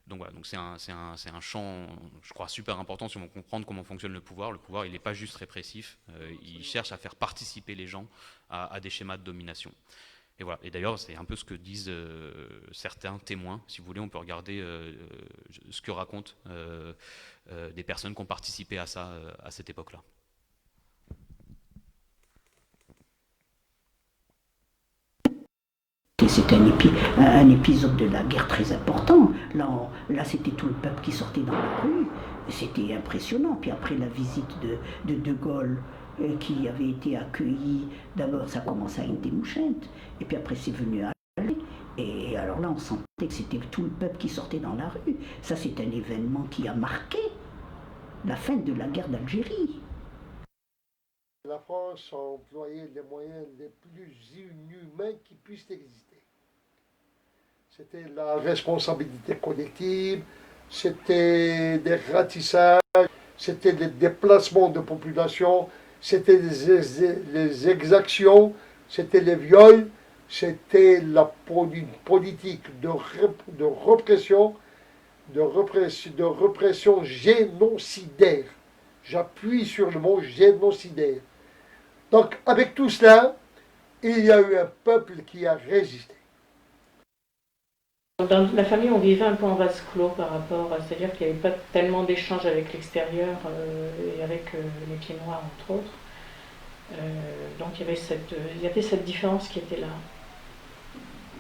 Donc voilà, donc c'est un champ, je crois, super important si on veut comprendre comment fonctionne le pouvoir. Le pouvoir, il n'est pas juste répressif, il cherche à faire participer les gens à des schémas de domination. Et voilà. Et d'ailleurs, c'est un peu ce que disent certains témoins. Si vous voulez, on peut regarder ce que racontent des personnes qui ont participé à ça à cette époque-là. C'est un épisode de la guerre très important. Là, c'était tout le peuple qui sortait dans la rue. C'était impressionnant. Puis après la visite de Gaulle, qui avait été accueilli, d'abord ça commençait à une démouchette, et puis après c'est venu à aller. Et alors là, on sentait que c'était tout le peuple qui sortait dans la rue. Ça, c'est un événement qui a marqué la fin de la guerre d'Algérie. La France a employé les moyens les plus inhumains qui puissent exister. C'était la responsabilité collective, c'était des ratissages, c'était des déplacements de population, c'était les exactions, c'était les viols, c'était une politique de répression, de répression génocidaire. J'appuie sur le mot génocidaire. Donc, avec tout cela, il y a eu un peuple qui a résisté. Dans la famille, on vivait un peu en vase clos par rapport, c'est-à-dire qu'il n'y avait pas tellement d'échanges avec l'extérieur et avec les pieds noirs, entre autres. Donc il y avait cette différence qui était là.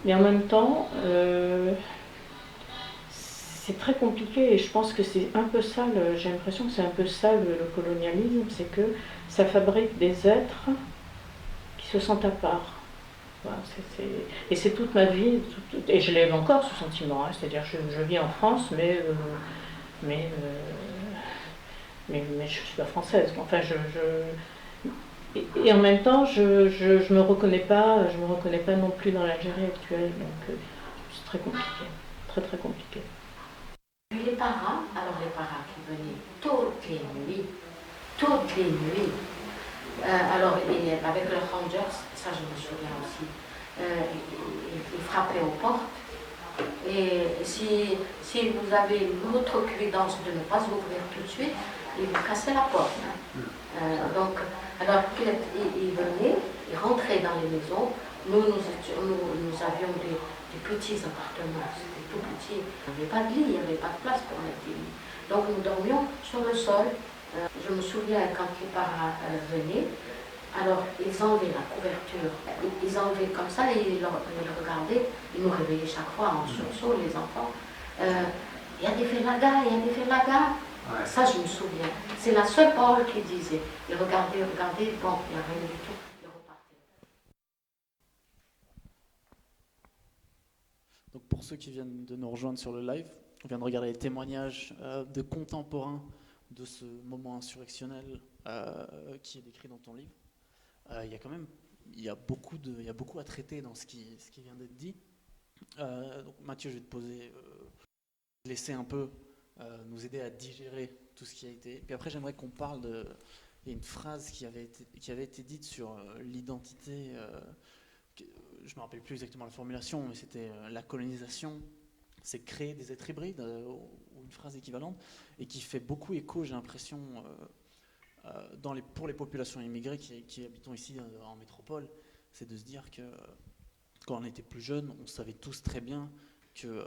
Mais en même temps, c'est très compliqué et je pense que c'est un peu ça, j'ai l'impression que c'est un peu ça le colonialisme, c'est que ça fabrique des êtres qui se sentent à part. Voilà, et c'est toute ma vie, et je l'ai encore ce sentiment, hein, c'est-à-dire je vis en France, mais je ne suis pas française. Enfin, et en même temps, je me reconnais pas non plus dans l'Algérie actuelle, donc c'est très compliqué, très très compliqué. Les parents qui venaient toutes les nuits, alors et avec le Rangers, ça je me souviens aussi, ils frappaient aux portes, et si vous avez l'autre cuidance de ne pas ouvrir tout de suite, ils vous cassaient la porte. Donc, alors qu'ils venaient, ils rentraient dans les maisons. Nous avions des petits appartements, c'était tout petit. Il n'y avait pas de lit, il n'y avait pas de place pour mettre des lits. Donc nous dormions sur le sol. Je me souviens quand les parents venaient, alors ils enlevaient la couverture, ils enlevaient comme ça et ils le regardaient, ils nous réveillaient chaque fois en sursaut, les enfants. Il y a des félagas, il y a des félagas. Ouais. Ça, je me souviens. C'est la seule parole qu'il disait. Il regardait, bon, il n'y a rien du tout. Il repartait. Donc pour ceux qui viennent de nous rejoindre sur le live, on vient de regarder les témoignages de contemporains de ce moment insurrectionnel qui est décrit dans ton livre. Il y a beaucoup à traiter dans ce qui vient d'être dit. Donc Mathieu, je vais te poser, laisser un peu nous aider à digérer tout ce qui a été. Puis après, j'aimerais qu'on parle de. Il y a une phrase qui avait été dite sur l'identité. Je ne me rappelle plus exactement la formulation, mais c'était la colonisation, c'est créer des êtres hybrides, ou une phrase équivalente, et qui fait beaucoup écho, j'ai l'impression, pour les populations immigrées qui habitons ici en métropole, c'est de se dire que quand on était plus jeunes, on savait tous très bien que,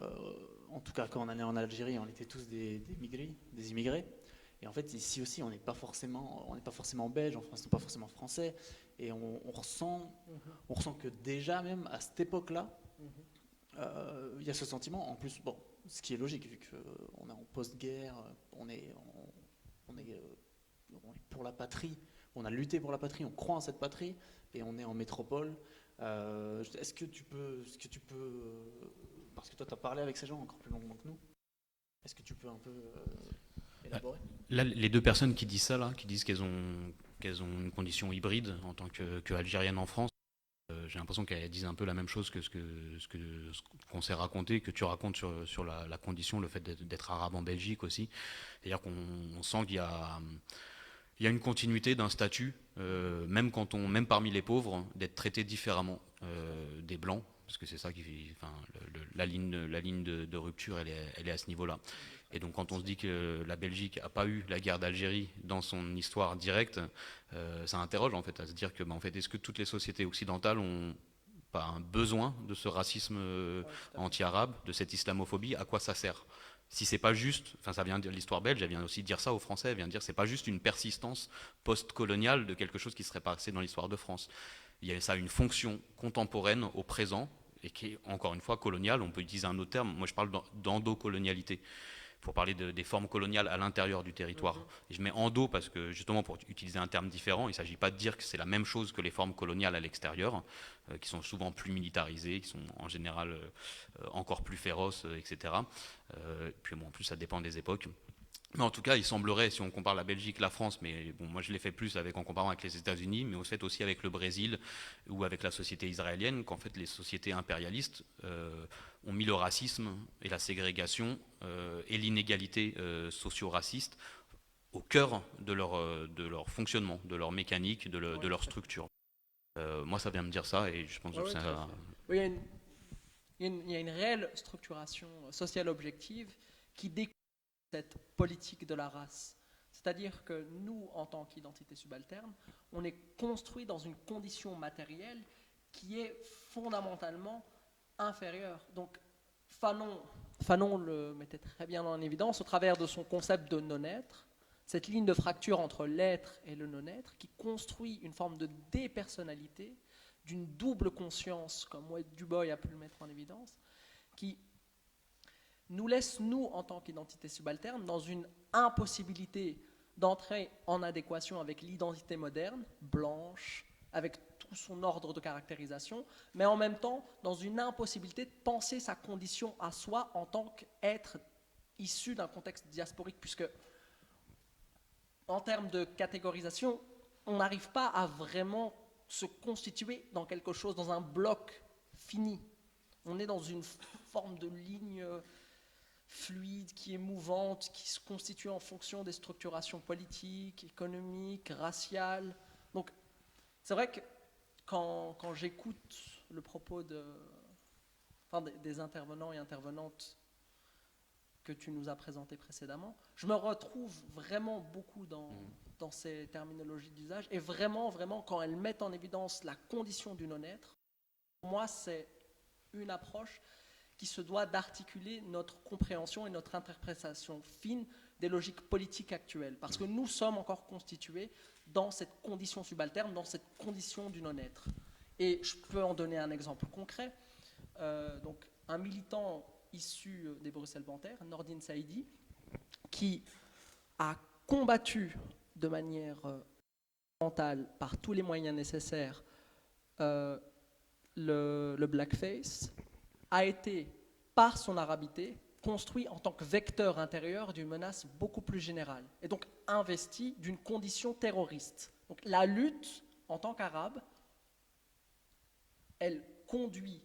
en tout cas quand on allait en Algérie, on était tous des immigrés. Et en fait, ici aussi, on n'est pas forcément belge, on n'est pas forcément français, et on ressent que déjà même à cette époque-là, il y a ce sentiment. En plus, bon, ce qui est logique vu qu'on est en post-guerre, on est pour la patrie, on a lutté pour la patrie, on croit en cette patrie, et on est en métropole. Est-ce que tu peux, parce que toi tu as parlé avec ces gens encore plus longuement que nous, est-ce que tu peux un peu élaborer ? Là, les deux personnes qui disent ça, là, qui disent qu'elles ont une condition hybride en tant qu'algérienne en France, j'ai l'impression qu'elles disent un peu la même chose que ce qu'on s'est raconté, que tu racontes sur la condition, le fait d'être arabe en Belgique aussi. C'est-à-dire qu'on sent qu'il y a une continuité d'un statut, même parmi les pauvres, d'être traité différemment des blancs, parce que c'est ça qui fait, la ligne de rupture, elle est à ce niveau-là. Et donc quand on se dit que la Belgique n'a pas eu la guerre d'Algérie dans son histoire directe, ça interroge en fait à se dire que en fait, est-ce que toutes les sociétés occidentales ont pas un besoin de ce racisme anti-arabe, de cette islamophobie, à quoi ça sert ? Si c'est pas juste, ça vient dire l'histoire belge, elle vient aussi dire ça aux Français, elle vient dire c'est pas juste une persistance post-coloniale de quelque chose qui serait passé dans l'histoire de France. Ça a une fonction contemporaine au présent et qui est encore une fois coloniale. On peut utiliser un autre terme. Moi, je parle d'endocolonialité pour parler des formes coloniales à l'intérieur du territoire. Et je mets endo parce que justement pour utiliser un terme différent, il ne s'agit pas de dire que c'est la même chose que les formes coloniales à l'extérieur, qui sont souvent plus militarisées, qui sont en général encore plus féroces, etc. Puis bon, en plus ça dépend des époques. Mais en tout cas, il semblerait, si on compare la Belgique, la France, mais bon, moi je l'ai fait plus en comparant avec les États-Unis, mais aussi avec le Brésil ou avec la société israélienne, qu'en fait les sociétés impérialistes ont mis le racisme et la ségrégation et l'inégalité socio-raciste au cœur de leur fonctionnement, de leur mécanique, de leur structure. Moi, ça vient me dire ça, et je pense que il y a il y a une réelle structuration sociale objective qui découle de cette politique de la race. C'est-à-dire que nous, en tant qu'identité subalterne, on est construit dans une condition matérielle qui est fondamentalement inférieure. Donc, Fanon le mettait très bien en évidence au travers de son concept de non-être, cette ligne de fracture entre l'être et le non-être qui construit une forme de dépersonnalité, d'une double conscience, comme Dubois a pu le mettre en évidence, qui nous laisse, nous, en tant qu'identité subalterne, dans une impossibilité d'entrer en adéquation avec l'identité moderne, blanche, avec tout son ordre de caractérisation, mais en même temps dans une impossibilité de penser sa condition à soi en tant qu'être issu d'un contexte diasporique, puisque en termes de catégorisation, on n'arrive pas à vraiment se constituer dans quelque chose, dans un bloc fini. On est dans une forme de ligne fluide, qui est mouvante, qui se constitue en fonction des structurations politiques, économiques, raciales. Donc, c'est vrai que quand j'écoute le propos des intervenants et intervenantes que tu nous as présentés précédemment, je me retrouve vraiment beaucoup dans ces terminologies d'usage, et vraiment, quand elles mettent en évidence la condition du non-être, pour moi, c'est une approche qui se doit d'articuler notre compréhension et notre interprétation fine des logiques politiques actuelles, parce que nous sommes encore constitués dans cette condition subalterne, dans cette condition du non-être. Et je peux en donner un exemple concret. Donc, un militant issu des Bruxelles-Banter, Nordine Saïdi, qui a combattu de manière mentale, par tous les moyens nécessaires, le blackface, a été, par son arabité, construit en tant que vecteur intérieur d'une menace beaucoup plus générale, et donc investi d'une condition terroriste. Donc la lutte, en tant qu'arabe, elle conduit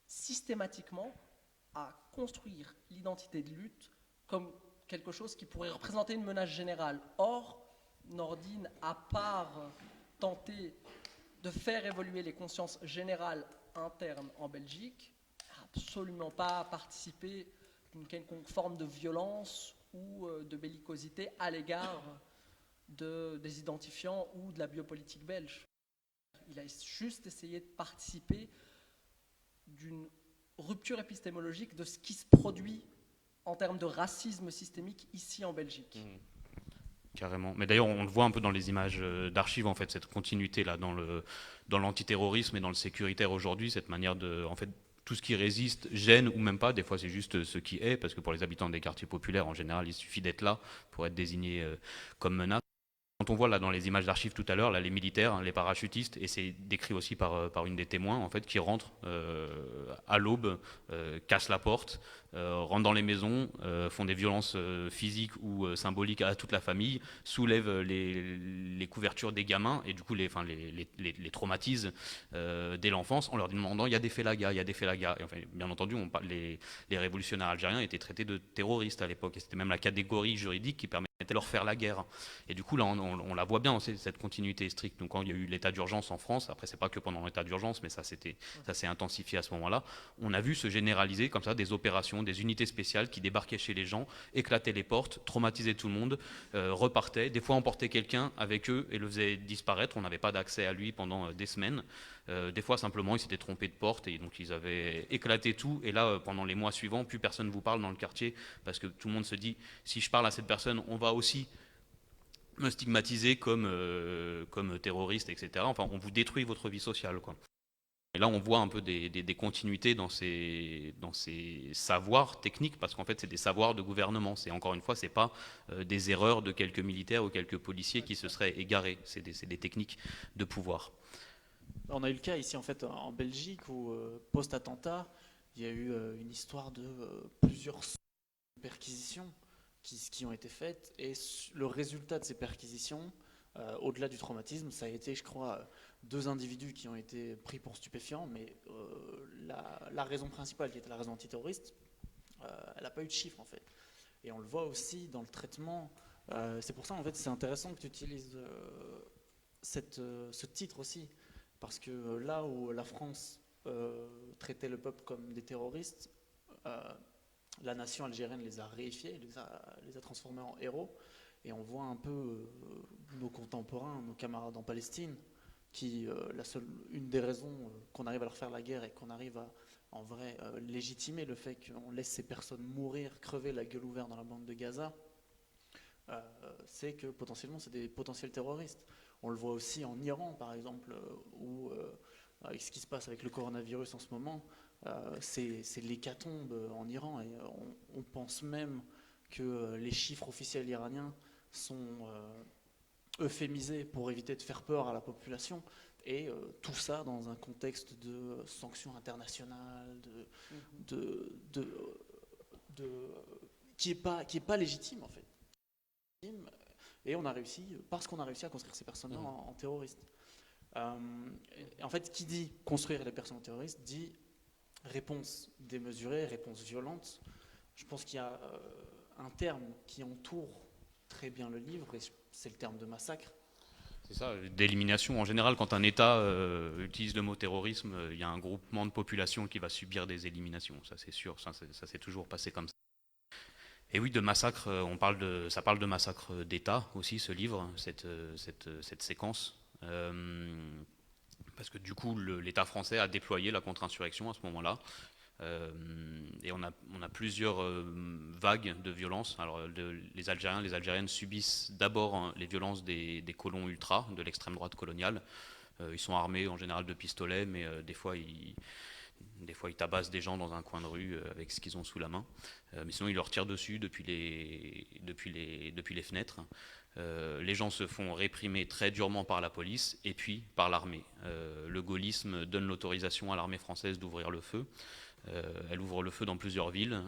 systématiquement à construire l'identité de lutte comme quelque chose qui pourrait représenter une menace générale. Or, Nordine, à part tenter de faire évoluer les consciences générales internes en Belgique, n'a absolument pas participé d'une quelconque forme de violence ou de bellicosité à l'égard des identifiants ou de la biopolitique belge. Il a juste essayé de participer d'une rupture épistémologique de ce qui se produit en termes de racisme systémique ici en Belgique. Carrément. Mais d'ailleurs, on le voit un peu dans les images d'archives, en fait, cette continuité là dans l'antiterrorisme et dans le sécuritaire aujourd'hui, cette manière de, en fait, tout ce qui résiste gêne ou même pas. Des fois, c'est juste ce qui est, parce que pour les habitants des quartiers populaires, en général, il suffit d'être là pour être désigné comme menace. Quand on voit là dans les images d'archives tout à l'heure, là les militaires, hein, les parachutistes, et c'est décrit aussi par une des témoins en fait, qui rentrent à l'aube, cassent la porte, rentrent dans les maisons, font des violences physiques ou symboliques à toute la famille, soulèvent les couvertures des gamins et du coup les traumatisent dès l'enfance en leur demandant il y a des félagas, il y a des félagas. Et enfin, bien entendu, les révolutionnaires algériens étaient traités de terroristes à l'époque, et c'était même la catégorie juridique qui permettait de leur faire la guerre. Et du coup, là, on la voit bien, cette continuité stricte. Donc, quand il y a eu l'état d'urgence en France, après, c'est pas que pendant l'état d'urgence, mais ça s'est intensifié à ce moment-là, on a vu se généraliser comme ça des opérations, des unités spéciales qui débarquaient chez les gens, éclataient les portes, traumatisaient tout le monde, repartaient, des fois emportaient quelqu'un avec eux et le faisaient disparaître. On n'avait pas d'accès à lui pendant des semaines. Des fois, simplement, ils s'étaient trompés de porte et donc ils avaient éclaté tout. Et là, pendant les mois suivants, plus personne ne vous parle dans le quartier parce que tout le monde se dit, si je parle à cette personne, on va aussi me stigmatiser comme terroriste, etc. Enfin, on vous détruit votre vie sociale, quoi. Et là, on voit un peu des continuités dans ces savoirs techniques, parce qu'en fait, c'est des savoirs de gouvernement. C'est, encore une fois, c'est pas des erreurs de quelques militaires ou quelques policiers qui se seraient égarés. C'est des techniques de pouvoir. On a eu le cas ici en fait en Belgique où post-attentat, il y a eu une histoire de plusieurs perquisitions qui ont été faites, et le résultat de ces perquisitions, au-delà du traumatisme, ça a été, je crois, 2 individus qui ont été pris pour stupéfiants, mais la raison principale, qui était la raison antiterroriste, elle n'a pas eu de chiffre en fait. Et on le voit aussi dans le traitement. C'est pour ça en fait c'est intéressant que tu utilises ce titre aussi, parce que là où la France traitaient le peuple comme des terroristes, la nation algérienne les a réifiés, les a transformés en héros. Et on voit un peu nos contemporains, nos camarades en Palestine, qui, une des raisons qu'on arrive à leur faire la guerre et qu'on arrive à, en vrai, légitimer le fait qu'on laisse ces personnes mourir, crever la gueule ouverte dans la bande de Gaza, c'est que potentiellement c'est des potentiels terroristes. On le voit aussi en Iran, par exemple, où, avec ce qui se passe avec le coronavirus en ce moment, c'est l'hécatombe en Iran. Et on pense même que les chiffres officiels iraniens sont euphémisés pour éviter de faire peur à la population. Et tout ça dans un contexte de sanctions internationales, qui est pas légitime en fait. Et on a réussi, parce qu'on a réussi à construire ces personnes-là en terroristes. En fait, qui dit construire les personnes en terroristes dit réponse démesurée, réponse violente. Je pense qu'il y a un terme qui entoure très bien le livre, et c'est le terme de massacre. C'est ça, d'élimination. En général, quand un État utilise le mot terrorisme, il y a un groupement de population qui va subir des éliminations. Ça, c'est sûr, ça s'est toujours passé comme ça. Et oui, de massacre, ça parle de massacre d'État aussi, ce livre, cette séquence. Parce que du coup, l'État français a déployé la contre-insurrection à ce moment-là. Et on a plusieurs vagues de violence. Alors, les Algériens, les Algériennes subissent d'abord les violences des colons ultras, de l'extrême droite coloniale. Ils sont armés en général de pistolets, mais des fois ils tabassent des gens dans un coin de rue avec ce qu'ils ont sous la main. Mais sinon, ils leur tirent dessus depuis les fenêtres. Les gens se font réprimer très durement par la police et puis par l'armée. Le gaullisme donne l'autorisation à l'armée française d'ouvrir le feu. Elle ouvre le feu dans plusieurs villes,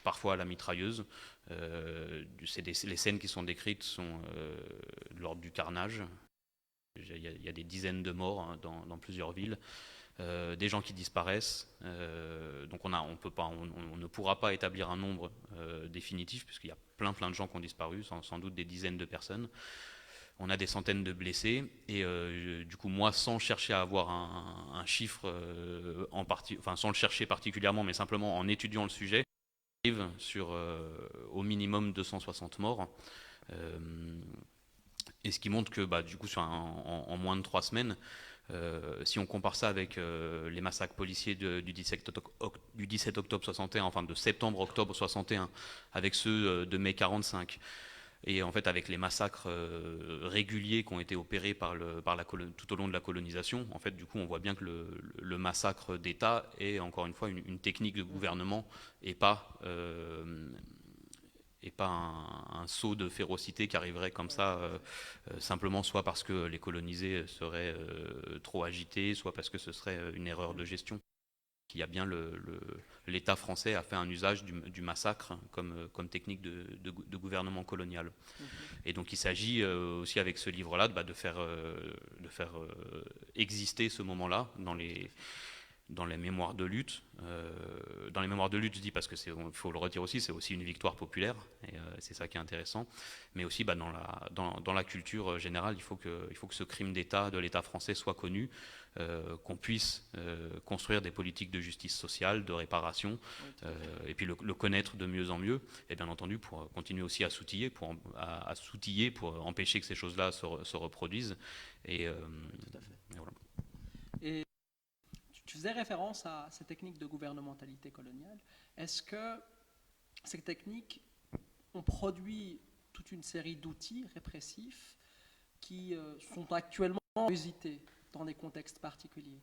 parfois à la mitrailleuse. Les scènes qui sont décrites sont de l'ordre du carnage. Il y a des dizaines de morts dans plusieurs villes. Des gens qui disparaissent, donc on ne pourra pas établir un nombre définitif puisqu'il y a plein de gens qui ont disparu, sans doute des dizaines de personnes. On a des centaines de blessés et du coup moi, sans chercher à avoir un chiffre sans le chercher particulièrement, mais simplement en étudiant le sujet, j'arrive sur au minimum 260 morts. Et ce qui montre que du coup en moins de 3 semaines, si on compare ça avec les massacres policiers du 17 octobre 61, enfin de septembre-octobre 61, avec ceux de mai 45, et en fait avec les massacres réguliers qui ont été opérés tout au long de la colonisation, en fait du coup on voit bien que le massacre d'État est encore une fois une technique de gouvernement et pas un saut de férocité qui arriverait comme ça, simplement soit parce que les colonisés seraient trop agités, soit parce que ce serait une erreur de gestion. Il y a bien l'État français a fait un usage du massacre comme technique de gouvernement colonial. Et donc il s'agit aussi avec ce livre-là de faire exister ce moment-là dans les mémoires de lutte. Dans les mémoires de lutte, je dis parce que faut le redire aussi, c'est aussi une victoire populaire, et c'est ça qui est intéressant. Mais aussi dans la culture générale, il faut que ce crime d'État de l'État français soit connu, qu'on puisse construire des politiques de justice sociale, de réparation, et puis le connaître de mieux en mieux, et bien entendu pour continuer aussi à s'outiller, pour empêcher que ces choses-là se reproduisent. Et voilà. Et tu faisais référence à ces techniques de gouvernementalité coloniale. Est-ce que ces techniques ont produit toute une série d'outils répressifs qui sont actuellement usités dans des contextes particuliers?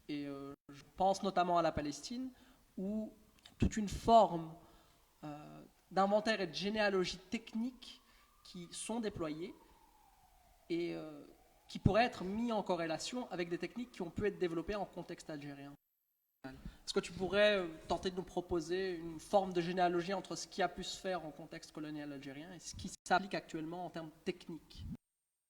Et je pense notamment à la Palestine, où toute une forme d'inventaire et de généalogie technique qui sont déployées et qui pourraient être mis en corrélation avec des techniques qui ont pu être développées en contexte algérien. Est-ce que tu pourrais tenter de nous proposer une forme de généalogie entre ce qui a pu se faire en contexte colonial algérien et ce qui s'applique actuellement en termes techniques?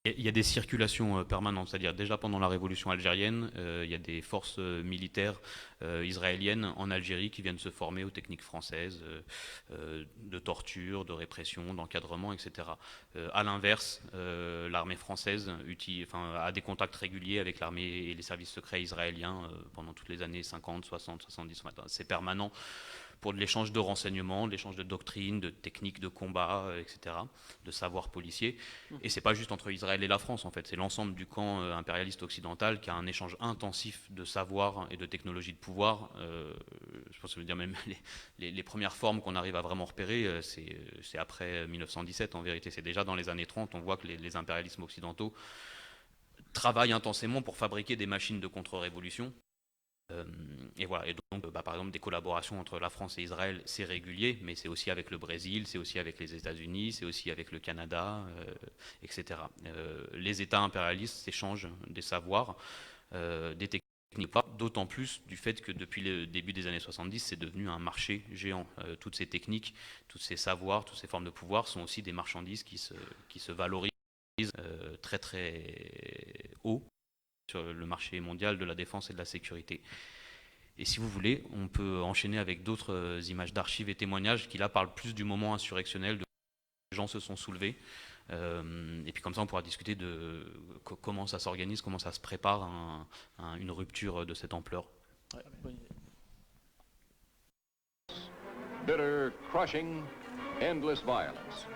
Il y a des circulations permanentes, c'est-à-dire déjà pendant la révolution algérienne, il y a des forces militaires israéliennes en Algérie qui viennent se former aux techniques françaises de torture, de répression, d'encadrement, etc. À l'inverse, l'armée française a des contacts réguliers avec l'armée et les services secrets israéliens pendant toutes les années 50, 60, 70, c'est permanent, pour de l'échange de renseignements, de l'échange de doctrines, de techniques de combat, etc., de savoir policier. Et c'est pas juste entre Israël et la France, en fait, c'est l'ensemble du camp impérialiste occidental qui a un échange intensif de savoir et de technologies de pouvoir. Je pense que dire même les premières formes qu'on arrive à vraiment repérer, c'est après 1917, en vérité. C'est déjà dans les années 30, on voit que les impérialismes occidentaux travaillent intensément pour fabriquer des machines de contre-révolution. Et voilà, et donc par exemple des collaborations entre la France et Israël, c'est régulier, mais c'est aussi avec le Brésil, c'est aussi avec les États-Unis, c'est aussi avec le Canada, etc. Les États impérialistes s'échangent des savoirs, des techniques, d'autant plus du fait que depuis le début des années 70, c'est devenu un marché géant. Toutes ces techniques, tous ces savoirs, toutes ces formes de pouvoir sont aussi des marchandises qui se valorisent très très haut sur le marché mondial de la défense et de la sécurité. Et si vous voulez, on peut enchaîner avec d'autres images d'archives et témoignages qui là parlent plus du moment insurrectionnel, de les gens se sont soulevés. Et puis comme ça, on pourra discuter de comment ça s'organise, comment ça se prépare une rupture de cette ampleur. Ouais, bonne idée. Bitter, crushing, endless violence.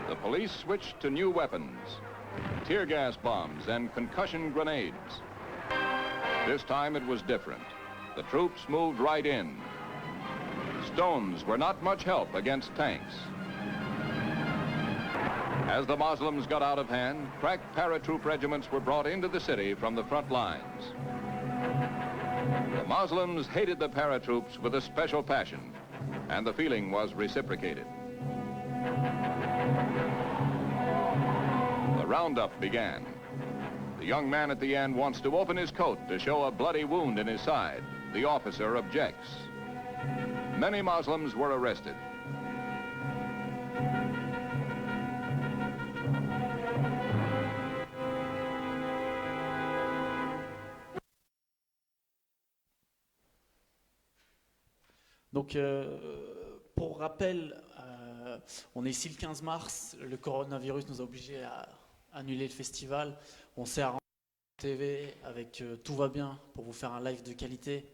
The police switched to new weapons, tear gas bombs and concussion grenades. This time it was different. The troops moved right in. Stones were not much help against tanks. As the Muslims got out of hand, crack paratroop regiments were brought into the city from the front lines. The Muslims hated the paratroops with a special passion, and the feeling was reciprocated. The roundup began. The young man at the end wants to open his coat to show a bloody wound in his side. The officer objects. Many Muslims were arrested. Donc, pour rappel, on est ici le 15 mars, le coronavirus nous a obligés à annuler le festival. On s'est arrangé en TV avec Tout va bien pour vous faire un live de qualité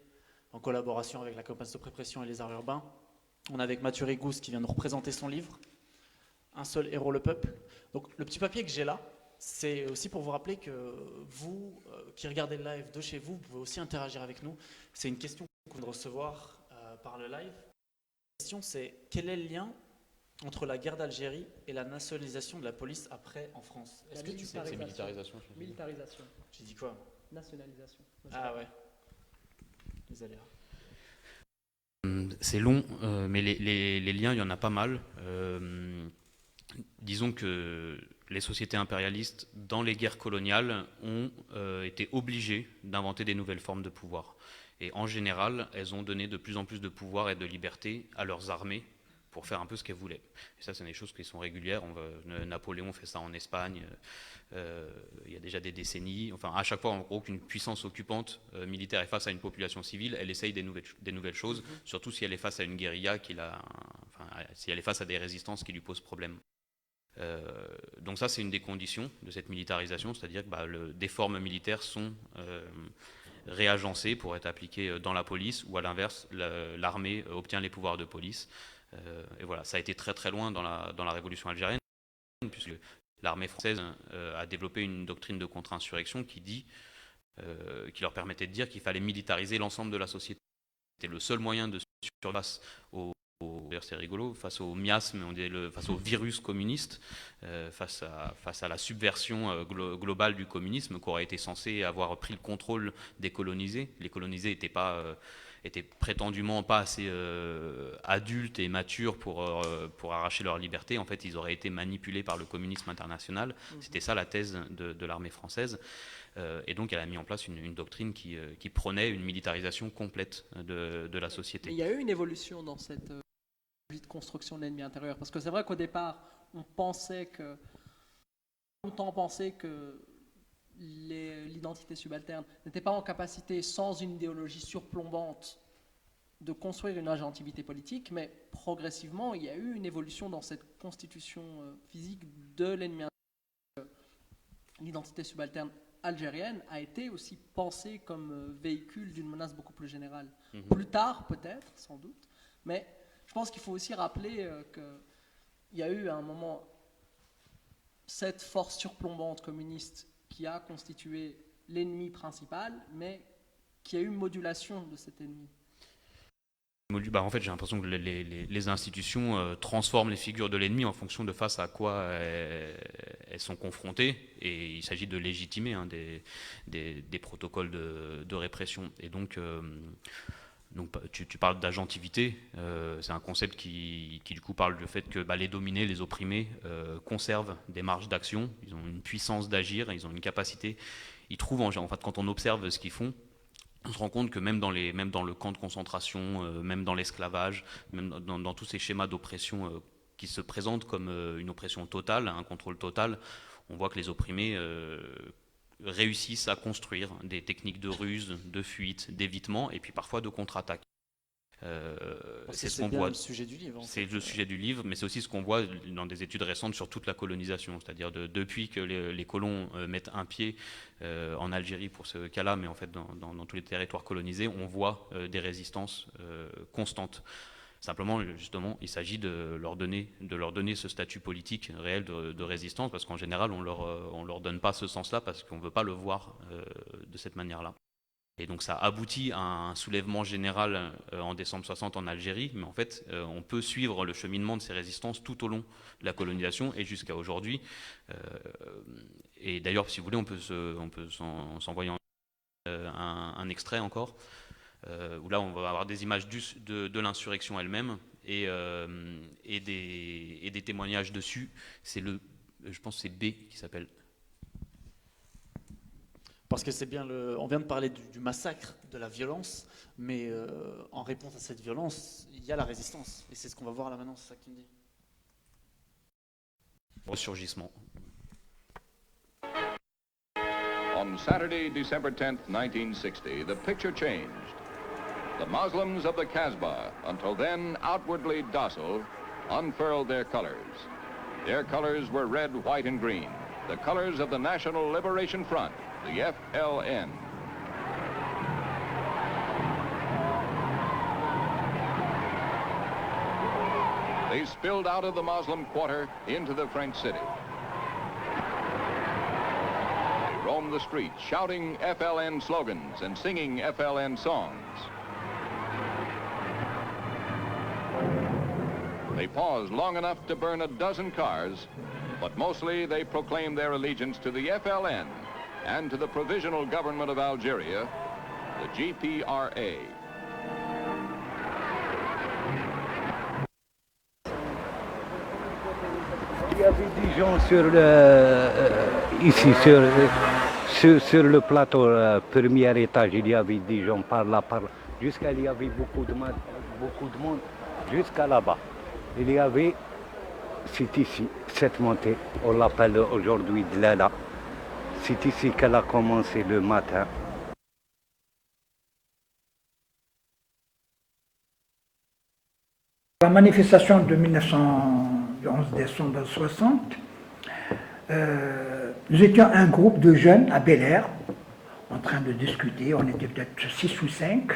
en collaboration avec la Compagnie de Prépression et les Arts Urbains. On est avec Mathieu Rigous qui vient nous représenter son livre, Un seul héros, le peuple. Donc le petit papier que j'ai là, c'est aussi pour vous rappeler que vous, qui regardez le live de chez vous, vous pouvez aussi interagir avec nous. C'est une question qu'on va recevoir par le live. La question c'est, quel est le lien entre la guerre d'Algérie et la nationalisation de la police après en France? Est-ce que tu sais? C'est militarisation. Militarisation. J'ai dit quoi? Nationalisation. Ah ouais. Les aléas. C'est long, mais les liens, il y en a pas mal. Disons que les sociétés impérialistes, dans les guerres coloniales, ont été obligées d'inventer des nouvelles formes de pouvoir. Et en général, elles ont donné de plus en plus de pouvoir et de liberté à leurs armées pour faire un peu ce qu'elles voulaient. Et ça, c'est des choses qui sont régulières. Napoléon fait ça en Espagne, il y a déjà des décennies. Enfin, à chaque fois, en gros, qu'une puissance occupante militaire est face à une population civile, elle essaye des nouvelles choses, surtout si elle est face à une guérilla, si elle est face à des résistances qui lui posent problème. Donc ça, c'est une des conditions de cette militarisation, c'est-à-dire que des formes militaires sont réagencées pour être appliquées dans la police, ou à l'inverse, l'armée obtient les pouvoirs de police. Et voilà, ça a été très très loin dans la révolution algérienne, puisque l'armée française a développé une doctrine de contre-insurrection qui leur permettait de dire qu'il fallait militariser l'ensemble de la société. C'était le seul moyen de surface d'ailleurs c'est rigolo, face au miasme, face au virus communiste, face à la subversion globale du communisme, qui aurait été censé avoir pris le contrôle des colonisés. Les colonisés n'étaient pas étaient prétendument pas assez adultes et matures pour arracher leur liberté. En fait, ils auraient été manipulés par le communisme international. C'était ça la thèse de l'armée française. Et donc, elle a mis en place une doctrine qui prônait une militarisation complète de la société. Mais il y a eu une évolution dans cette de construction de l'ennemi intérieur. Parce que c'est vrai qu'au départ, on pensait longtemps pensé que l'identité subalterne n'était pas en capacité, sans une idéologie surplombante, de construire une agentivité politique, mais progressivement, il y a eu une évolution dans cette constitution physique de l'ennemi intérieur. L'identité subalterne algérienne a été aussi pensée comme véhicule d'une menace beaucoup plus générale. Plus tard, peut-être, sans doute, mais je pense qu'il faut aussi rappeler qu'il y a eu à un moment cette force surplombante communiste qui a constitué l'ennemi principal, mais qui a eu modulation de cet ennemi. En fait, j'ai l'impression que les institutions transforment les figures de l'ennemi en fonction de face à quoi elles sont confrontées, et il s'agit de légitimer des protocoles de répression. Et donc tu parles d'agentivité, c'est un concept qui du coup parle du fait que les dominés, les opprimés conservent des marges d'action, ils ont une puissance d'agir, ils ont une capacité, ils trouvent en fait quand on observe ce qu'ils font, on se rend compte que même dans le camp de concentration, même dans l'esclavage, même dans tous ces schémas d'oppression qui se présentent comme une oppression totale, un contrôle total, on voit que les opprimés réussissent à construire des techniques de ruse, de fuite, d'évitement et puis parfois de contre-attaque. C'est ce qu'on voit. Le sujet du livre. C'est le sujet du livre, mais c'est aussi ce qu'on voit dans des études récentes sur toute la colonisation, c'est-à-dire depuis que les colons mettent un pied en Algérie pour ce cas-là, mais en fait dans tous les territoires colonisés, on voit des résistances constantes. Simplement, justement, il s'agit de leur donner ce statut politique réel de résistance, parce qu'en général, on leur donne pas ce sens-là, parce qu'on veut pas le voir de cette manière-là. Et donc ça aboutit à un soulèvement général en décembre 60 en Algérie, mais en fait on peut suivre le cheminement de ces résistances tout au long de la colonisation et jusqu'à aujourd'hui. Et d'ailleurs, si vous voulez, on peut s'envoyer un extrait encore, où là on va avoir des images de l'insurrection elle-même et des témoignages dessus. Je pense que c'est B qui s'appelle. Parce que c'est bien on vient de parler du massacre, de la violence, mais en réponse à cette violence, il y a la résistance. Et c'est ce qu'on va voir là maintenant, c'est ça que tu me dis. Ressurgissement. On Saturday, December 10th, 1960, the picture changed. The Muslims of the Kasbah, until then outwardly docile, unfurled their colors. Their colors were red, white, and green, the colors of the National Liberation Front, the FLN. They spilled out of the Muslim quarter into the French city. They roamed the streets shouting FLN slogans and singing FLN songs. They paused long enough to burn a dozen cars, but mostly they proclaimed their allegiance to the FLN and to the Provisional Government of Algeria, the GPRA. Il y avait des gens ici sur le plateau, premier étage, il y avait des gens par là, jusqu'à il y avait beaucoup de monde jusqu'à là-bas. Il y avait, c'est ici, cette montée, on l'appelle aujourd'hui de Lala. C'est ici qu'elle a commencé le matin. La manifestation de 11 décembre 60, nous étions un groupe de jeunes à Bel Air, en train de discuter, on était peut-être 6 ou 5,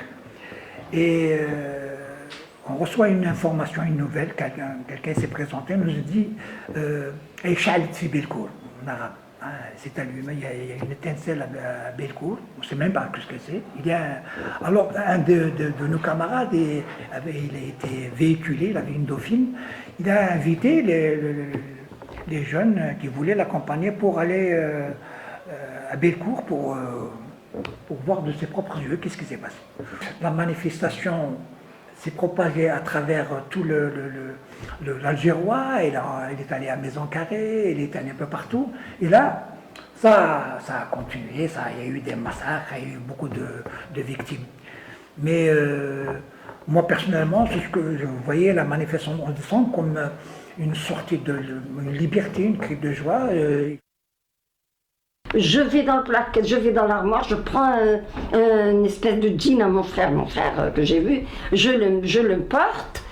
et on reçoit une information, une nouvelle, quelqu'un s'est présenté, nous a dit « Eishal Tzibelkour » en arabe. C'est allumé, il y a une étincelle à Belcourt, on ne sait même pas ce que c'est. Alors, un de nos camarades, il a été véhiculé, il avait une Dauphine, il a invité les jeunes qui voulaient l'accompagner pour aller à Belcourt pour pour voir de ses propres yeux qu'est-ce qui s'est passé. La manifestation s'est propagée à travers tout l'Algérois, elle est allée à Maison Carrée, elle est allée un peu partout, et là, ça a continué, il y a eu des massacres, il y a eu beaucoup de victimes. Mais moi personnellement, c'est ce que je voyais la manifestation comme une sortie une liberté, une cri de joie. Je vais dans le placard, je vais dans l'armoire, je prends une espèce de jean à mon frère que j'ai vu, je le porte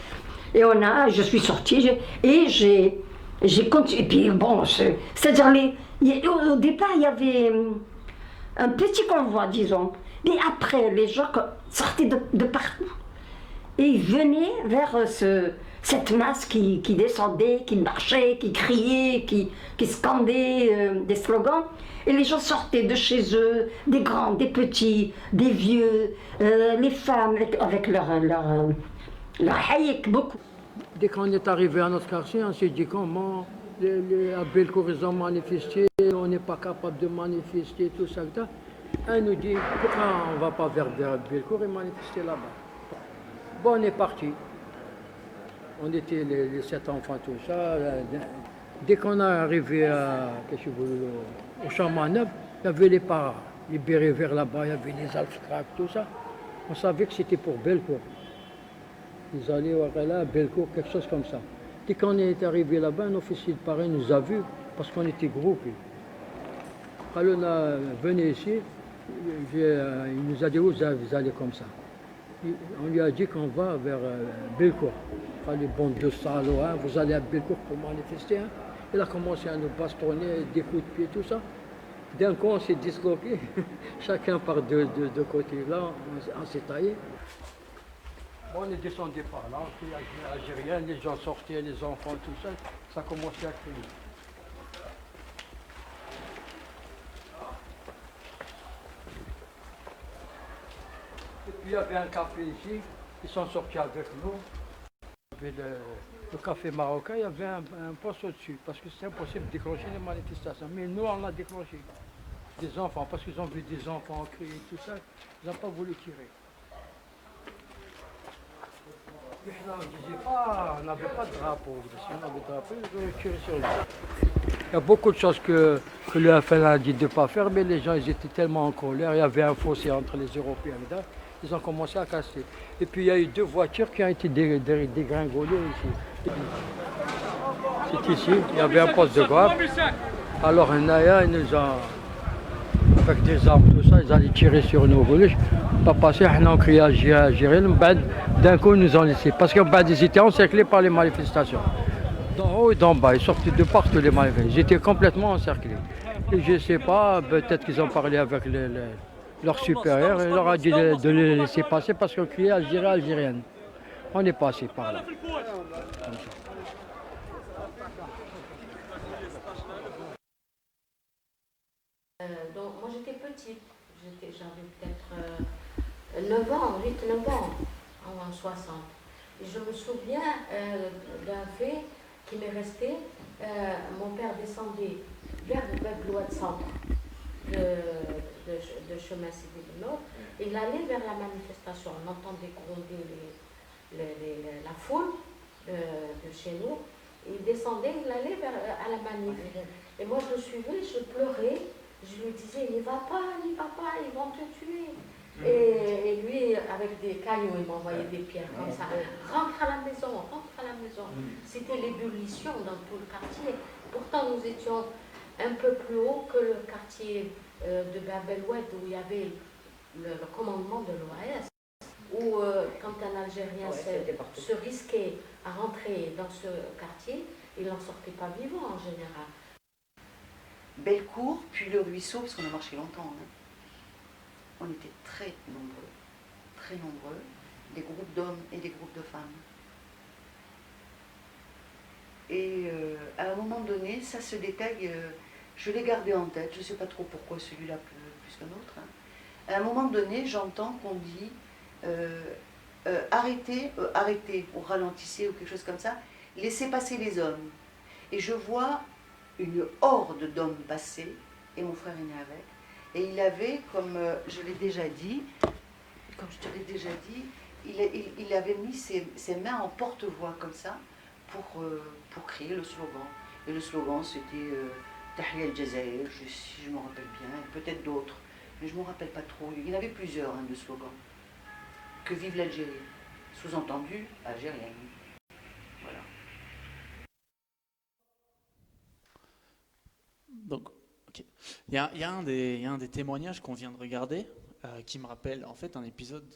et je suis sortie et j'ai continué. Et puis bon, c'est-à-dire au départ il y avait un petit convoi, disons, mais après les gens sortaient de partout et ils venaient vers cette masse qui descendait, qui marchait, qui criait, qui scandait des slogans. Et les gens sortaient de chez eux, des grands, des petits, des vieux, les femmes avec leur haïk, beaucoup. Dès qu'on est arrivé à notre quartier, on s'est dit comment à Bellecour ils ont manifesté, on n'est pas capable de manifester, tout ça. On nous dit pourquoi on ne va pas vers Bellecour et manifester là-bas. Bon, on est parti. On était les 7 enfants, tout ça. Dès qu'on est arrivé au Champ Manœuvre, il y avait les paras, les bérets verts là-bas, il y avait les Alfcrac, tout ça. On savait que c'était pour Bellecour. Ils allaient là, Bellecour, quelque chose comme ça. Dès qu'on est arrivé là-bas, un officier de parrain nous a vus parce qu'on était groupés. Quand on a venu ici, il nous a dit où vous allez comme ça. On lui a dit qu'on va vers Bellecour. Les bons de salauds, hein, vous allez à Bellecour pour manifester. Hein. Il a commencé à nous bastonner, des coups de pied, tout ça. D'un coup, on s'est disloqué. Chacun part de côté. Là, on s'est taillé. Bon, on est descendu par là, on était algérien, les gens sortaient, les enfants, tout ça. Ça a commencé à crier. Et puis il y avait un café ici, ils sont sortis avec nous. Le café marocain, il y avait un poste au-dessus, parce que c'est impossible de déclencher les manifestations. Mais nous, on l'a déclenché. Des enfants, parce qu'ils ont vu des enfants crier, tout ça, ils n'ont pas voulu tirer. Et là, on disait pas, on n'avait pas de drapeau. Si on avait de drapeau, ils auraient tiré sur lui. Il y a beaucoup de choses que le FN a dit de ne pas faire, mais les gens ils étaient tellement en colère. Il y avait un fossé entre les Européens et là. Ils ont commencé à casser. Et puis il y a eu 2 voitures qui ont été dégringolées ici. C'est ici, il y avait un poste de garde. Alors un Naya, ils nous ont, avec des armes, tout ça, ils allaient tirer sur nos volets. Pas passé, on a crié à gérer. D'un coup, ils nous ont laissé. Parce qu'ils étaient encerclés par les manifestations. D'en haut et d'en bas, ils sortaient de partout les manifestations. Ils étaient complètement encerclés. Et je ne sais pas, peut-être qu'ils ont parlé avec leur supérieur et leur a dit de les laisser passer parce qu'on criait Algérie, algérienne. On est passé par là. Donc moi j'étais petite, j'avais peut-être 9 ans, 8-9 ans en 60. Et je me souviens d'un fait qui m'est resté. Mon père descendait vers l'ouest centre de chemin civil nord, et il allait vers la manifestation. On entendait gronder la foule de chez nous. Il descendait, il allait à la manif. Et moi je le suivais, je pleurais, je lui disais n'y va pas, ils vont te tuer. Et lui, avec des cailloux, il m'envoyait des pierres comme ça. Rentre à la maison, rentre à la maison. C'était l'ébullition dans tout le quartier. Pourtant, nous étions un peu plus haut que le quartier de Bab el Oued, où il y avait le commandement de l'OAS, où quand un Algérien se risquait à rentrer dans ce quartier, il n'en sortait pas vivant en général. Bellecour, puis le ruisseau, parce qu'on a marché longtemps. Hein. On était très nombreux, des groupes d'hommes et des groupes de femmes. Et à un moment donné, ça se détaille, je l'ai gardé en tête, je ne sais pas trop pourquoi celui-là plus qu'un autre. Hein. À un moment donné, j'entends qu'on dit arrêtez, ou ralentissez, ou quelque chose comme ça, laissez passer les hommes. Et je vois une horde d'hommes passer, et mon frère est né avec, Et il avait, comme je l'ai déjà dit, comme je te l'ai déjà dit, il avait mis ses mains en porte-voix comme ça pour crier le slogan. Et le slogan c'était Tahia al-Jazair, si je me rappelle bien, et peut-être d'autres, mais je ne me rappelle pas trop. Il y en avait plusieurs de slogans. Que vive l'Algérie, sous-entendu algérienne. Voilà. Donc, ok. Il y a un des témoignages qu'on vient de regarder qui me rappelle en fait un épisode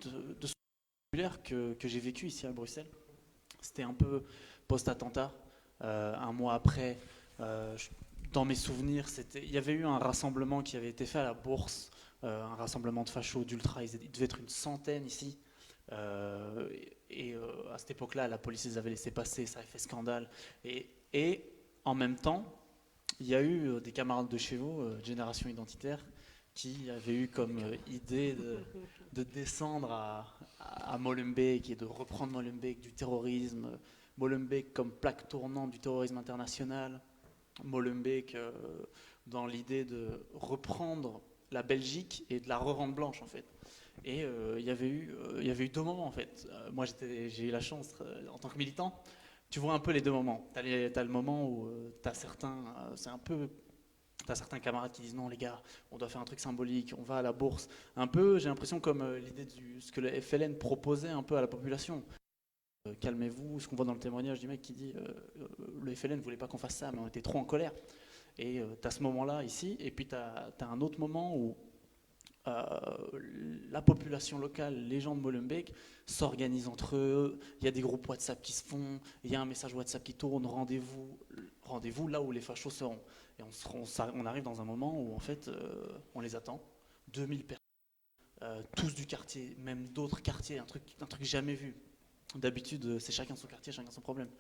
de populaire que j'ai vécu ici à Bruxelles. C'était un peu post-attentat, un mois après. Dans mes souvenirs, il y avait eu un rassemblement qui avait été fait à la Bourse, un rassemblement de fachos, d'ultra. Il devait être une centaine ici. Et à cette époque-là, la police les avait laissés passer, ça avait fait scandale. Et en même temps, il y a eu des camarades de chez vous, Génération Identitaire, qui avaient eu comme idée de descendre à Molenbeek et de reprendre Molenbeek du terrorisme, Molenbeek comme plaque tournante du terrorisme international, Molenbeek dans l'idée de reprendre la Belgique et de la re-rendre blanche en fait. Et il y avait eu deux moments en fait. Moi j'ai eu la chance en tant que militant. Tu vois un peu les deux moments. T'as le moment où t'as certains camarades qui disent non les gars, on doit faire un truc symbolique, on va à la Bourse. Un peu, j'ai l'impression comme l'idée de ce que le FLN proposait un peu à la population. Calmez-vous, ce qu'on voit dans le témoignage du mec qui dit le FLN ne voulait pas qu'on fasse ça, mais on était trop en colère. Et t'as ce moment-là ici, et puis t'as un autre moment où la population locale, les gens de Molenbeek s'organisent entre eux, il y a des groupes WhatsApp qui se font, il y a un message WhatsApp qui tourne, rendez-vous là où les fachos seront. Et on arrive dans un moment où en fait on les attend, 2000 personnes, tous du quartier, même d'autres quartiers, un truc jamais vu. D'habitude c'est chacun son quartier, chacun son problème.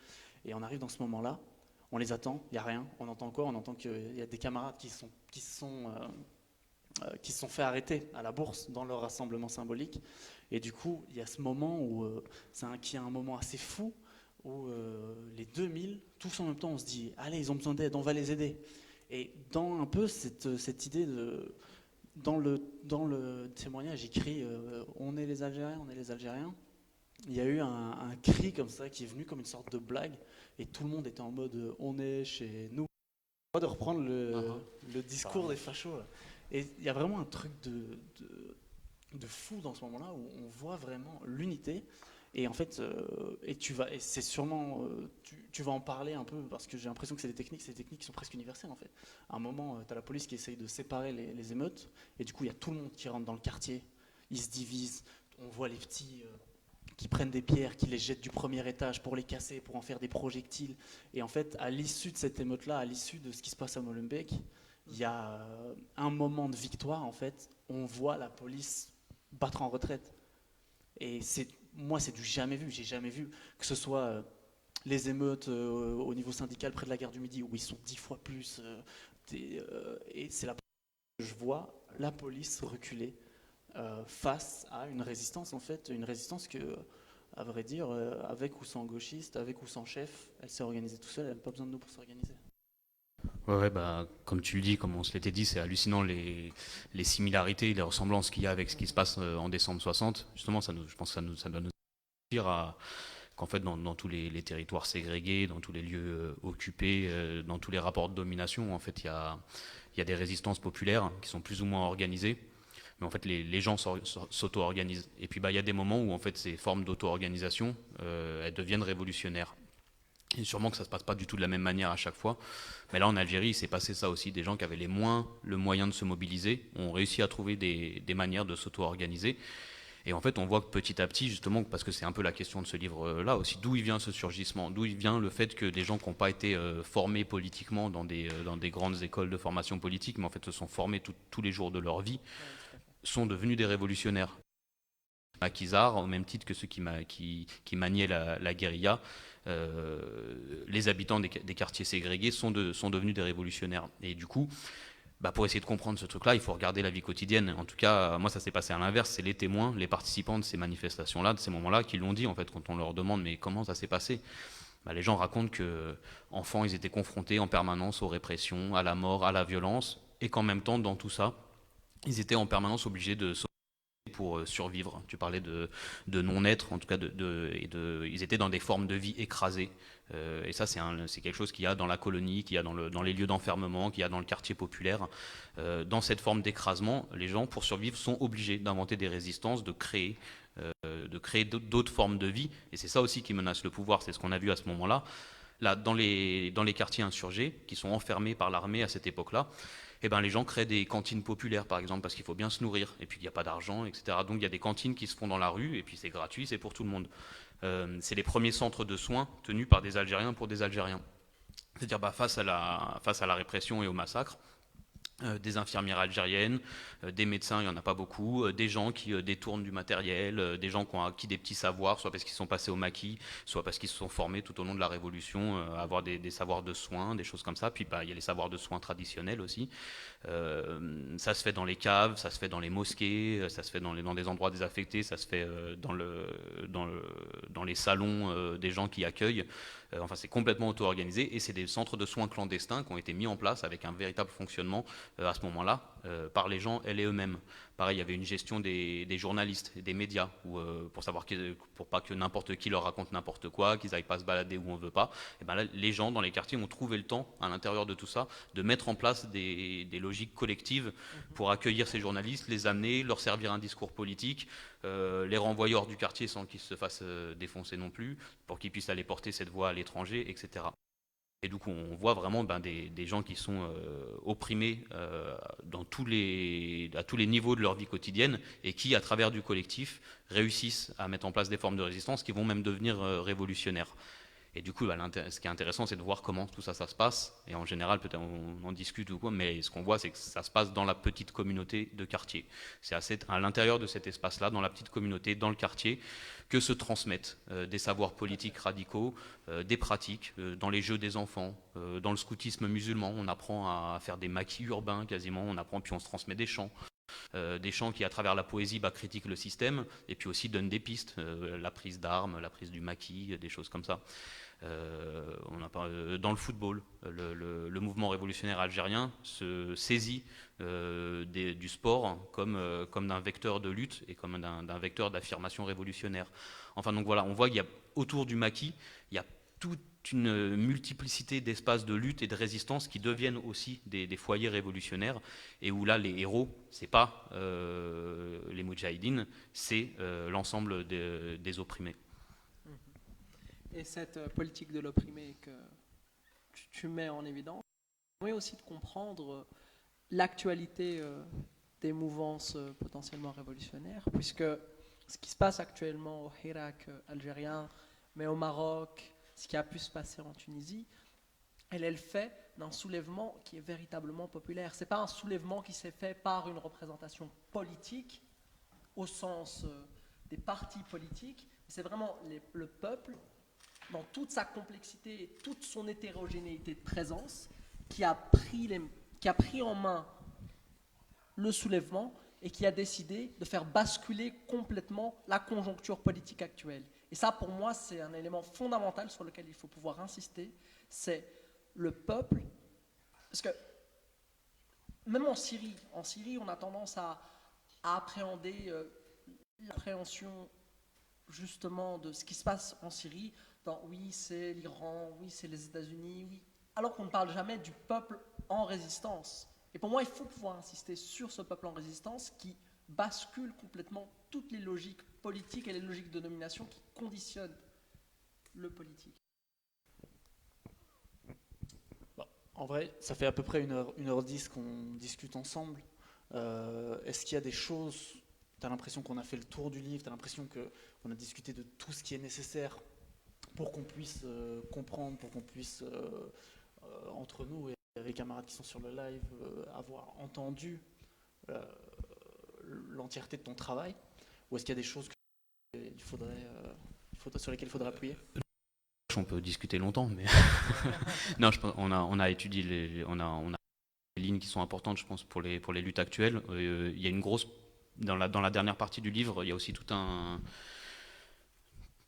Et on arrive dans ce moment-là, on les attend, il n'y a rien, on entend quoi? On entend qu'il y a des camarades qui se sont fait arrêter à la Bourse dans leur rassemblement symbolique. Et du coup, il y a ce moment où qui est un moment assez fou, où les 2000, tous en même temps, on se dit « Allez, ils ont besoin d'aide, on va les aider ». Et dans un peu cette idée de... Dans le témoignage écrit « On est les Algériens, on est les Algériens », il y a eu un cri comme ça qui est venu comme une sorte de blague, et tout le monde était en mode « On est chez nous ». De reprendre le discours des fachos, là. Et il y a vraiment un truc de fou dans ce moment-là où on voit vraiment l'unité. Et en fait, c'est sûrement, tu vas en parler un peu parce que j'ai l'impression que c'est des techniques qui sont presque universelles en fait. À un moment, tu as la police qui essaye de séparer les émeutes et du coup, il y a tout le monde qui rentre dans le quartier, ils se divisent, on voit les petits qui prennent des pierres, qui les jettent du premier étage pour les casser, pour en faire des projectiles. Et en fait, à l'issue de cette émeute-là, à l'issue de ce qui se passe à Molenbeek, il y a un moment de victoire, en fait, on voit la police battre en retraite. Et moi, c'est du jamais vu. J'ai jamais vu que ce soit les émeutes au niveau syndical près de la gare du Midi, où ils sont 10 fois plus. Et c'est la première fois que je vois la police reculer face à une résistance, en fait. Une résistance que, à vrai dire, avec ou sans gauchiste, avec ou sans chef, elle s'est organisée tout seule, elle n'a pas besoin de nous pour s'organiser. Ouais, bah, comme tu le dis, comme on se l'était dit, c'est hallucinant les similarités, les ressemblances qu'il y a avec ce qui se passe en décembre 60. Justement, je pense que ça doit nous dire qu'en fait, dans tous les territoires ségrégés, dans tous les lieux occupés, dans tous les rapports de domination, en fait, il y a des résistances populaires qui sont plus ou moins organisées. Mais en fait, les gens s'auto-organisent. Et puis, bah, il y a des moments où, en fait, ces formes d'auto-organisation, elles deviennent révolutionnaires. Et sûrement que ça ne se passe pas du tout de la même manière à chaque fois. Mais là, en Algérie, il s'est passé ça aussi. Des gens qui avaient le moyen de se mobiliser ont réussi à trouver des manières de s'auto-organiser. Et en fait, on voit que petit à petit, justement, parce que c'est un peu la question de ce livre-là aussi, d'où il vient ce surgissement, d'où il vient le fait que des gens qui n'ont pas été formés politiquement dans des grandes écoles de formation politique, mais en fait se sont formés tous les jours de leur vie, sont devenus des révolutionnaires. Maquisards, au même titre que ceux qui maniaient la guérilla, les habitants des quartiers ségrégés sont devenus des révolutionnaires. Et du coup, bah, pour essayer de comprendre ce truc-là, il faut regarder la vie quotidienne. En tout cas, moi, ça s'est passé à l'inverse. C'est les témoins, les participants de ces manifestations-là, de ces moments-là, qui l'ont dit, en fait, quand on leur demande « mais comment ça s'est passé ?» Bah, les gens racontent qu'enfants, ils étaient confrontés en permanence aux répressions, à la mort, à la violence. et qu'en même temps, dans tout ça, ils étaient en permanence obligés de pour survivre. Tu parlais de non-être, en tout cas, ils étaient dans des formes de vie écrasées. Et ça, c'est quelque chose qu'il y a dans la colonie, qu'il y a dans les lieux d'enfermement, qu'il y a dans le quartier populaire. Dans cette forme d'écrasement, les gens, pour survivre, sont obligés d'inventer des résistances, de créer d'autres formes de vie. Et c'est ça aussi qui menace le pouvoir, c'est ce qu'on a vu à ce moment-là. Là, dans les quartiers insurgés, qui sont enfermés par l'armée à cette époque-là, eh ben, les gens créent des cantines populaires, par exemple, parce qu'il faut bien se nourrir, et puis il n'y a pas d'argent, etc. Donc il y a des cantines qui se font dans la rue, et puis c'est gratuit, c'est pour tout le monde. C'est les premiers centres de soins tenus par des Algériens pour des Algériens. C'est-à-dire face à la répression et au massacre, des infirmières algériennes, des médecins, il n'y en a pas beaucoup, des gens qui détournent du matériel, des gens qui ont acquis des petits savoirs, soit parce qu'ils sont passés au maquis, soit parce qu'ils se sont formés tout au long de la Révolution à avoir des savoirs de soins, des choses comme ça. Puis il y a les savoirs de soins traditionnels aussi. Ça se fait dans les caves, ça se fait dans les mosquées, ça se fait dans des endroits désaffectés, ça se fait dans les salons des gens qui accueillent. Enfin, c'est complètement auto-organisé et c'est des centres de soins clandestins qui ont été mis en place avec un véritable fonctionnement à ce moment-là par les gens et eux-mêmes. Pareil, il y avait une gestion des journalistes et des médias pour pas que n'importe qui leur raconte n'importe quoi, qu'ils n'aillent pas se balader où on veut pas. Et ben là, les gens dans les quartiers ont trouvé le temps, à l'intérieur de tout ça, de mettre en place des logiques collectives pour accueillir ces journalistes, les amener, leur servir un discours politique, les renvoyer hors du quartier sans qu'ils se fassent défoncer non plus, pour qu'ils puissent aller porter cette voix à l'étranger, etc. Et du coup, on voit vraiment des gens qui sont opprimés à tous les niveaux de leur vie quotidienne et qui, à travers du collectif, réussissent à mettre en place des formes de résistance qui vont même devenir révolutionnaires. Et du coup, ce qui est intéressant, c'est de voir comment tout ça se passe. Et en général, peut-être on en discute ou quoi, mais ce qu'on voit, c'est que ça se passe dans la petite communauté de quartier. C'est à l'intérieur de cet espace-là, dans la petite communauté, dans le quartier, que se transmettent des savoirs politiques radicaux, des pratiques, dans les jeux des enfants, dans le scoutisme musulman. On apprend à faire des maquis urbains quasiment, puis on se transmet des chants. Des chants qui, à travers la poésie, critiquent le système et puis aussi donnent des pistes, la prise d'armes, la prise du maquis, des choses comme ça. Dans le football, le mouvement révolutionnaire algérien se saisit du sport comme d'un vecteur de lutte et comme d'un vecteur d'affirmation révolutionnaire. Enfin, donc voilà, on voit qu'il y a autour du maquis, il y a toute une multiplicité d'espaces de lutte et de résistance qui deviennent aussi des foyers révolutionnaires et où là les héros, c'est pas les moudjahidines, c'est l'ensemble des opprimés. Et cette politique de l'opprimé que tu mets en évidence permet aussi de comprendre l'actualité des mouvances potentiellement révolutionnaires, puisque ce qui se passe actuellement au Hirak algérien, mais au Maroc, ce qui a pu se passer en Tunisie, elle est le fait d'un soulèvement qui est véritablement populaire. Ce n'est pas un soulèvement qui s'est fait par une représentation politique, au sens des partis politiques, c'est vraiment le peuple, dans toute sa complexité et toute son hétérogénéité de présence, qui a pris en main le soulèvement et qui a décidé de faire basculer complètement la conjoncture politique actuelle. Et ça, pour moi, c'est un élément fondamental sur lequel il faut pouvoir insister, c'est le peuple. Parce que même en Syrie, on a tendance à appréhender l'appréhension justement de ce qui se passe en Syrie, oui, c'est l'Iran, oui, c'est les États-Unis, oui, alors qu'on ne parle jamais du peuple en résistance. Et pour moi, il faut pouvoir insister sur ce peuple en résistance qui bascule complètement toutes les logiques politiques et les logiques de domination qui conditionnent le politique. Bon, en vrai, ça fait à peu près 1h10 qu'on discute ensemble. Est-ce qu'il y a des choses, tu as l'impression qu'on a fait le tour du livre, tu as l'impression qu'on a discuté de tout ce qui est nécessaire pour qu'on puisse comprendre, pour qu'on puisse, entre nous et les camarades qui sont sur le live, avoir entendu l'entièreté de ton travail? Ou est-ce qu'il y a des choses sur lesquelles il faudrait appuyer? On peut discuter longtemps, mais non, je pense, on a étudié on a des lignes qui sont importantes, je pense, pour les luttes actuelles. Il y a une grosse dans la dernière partie du livre, il y a aussi tout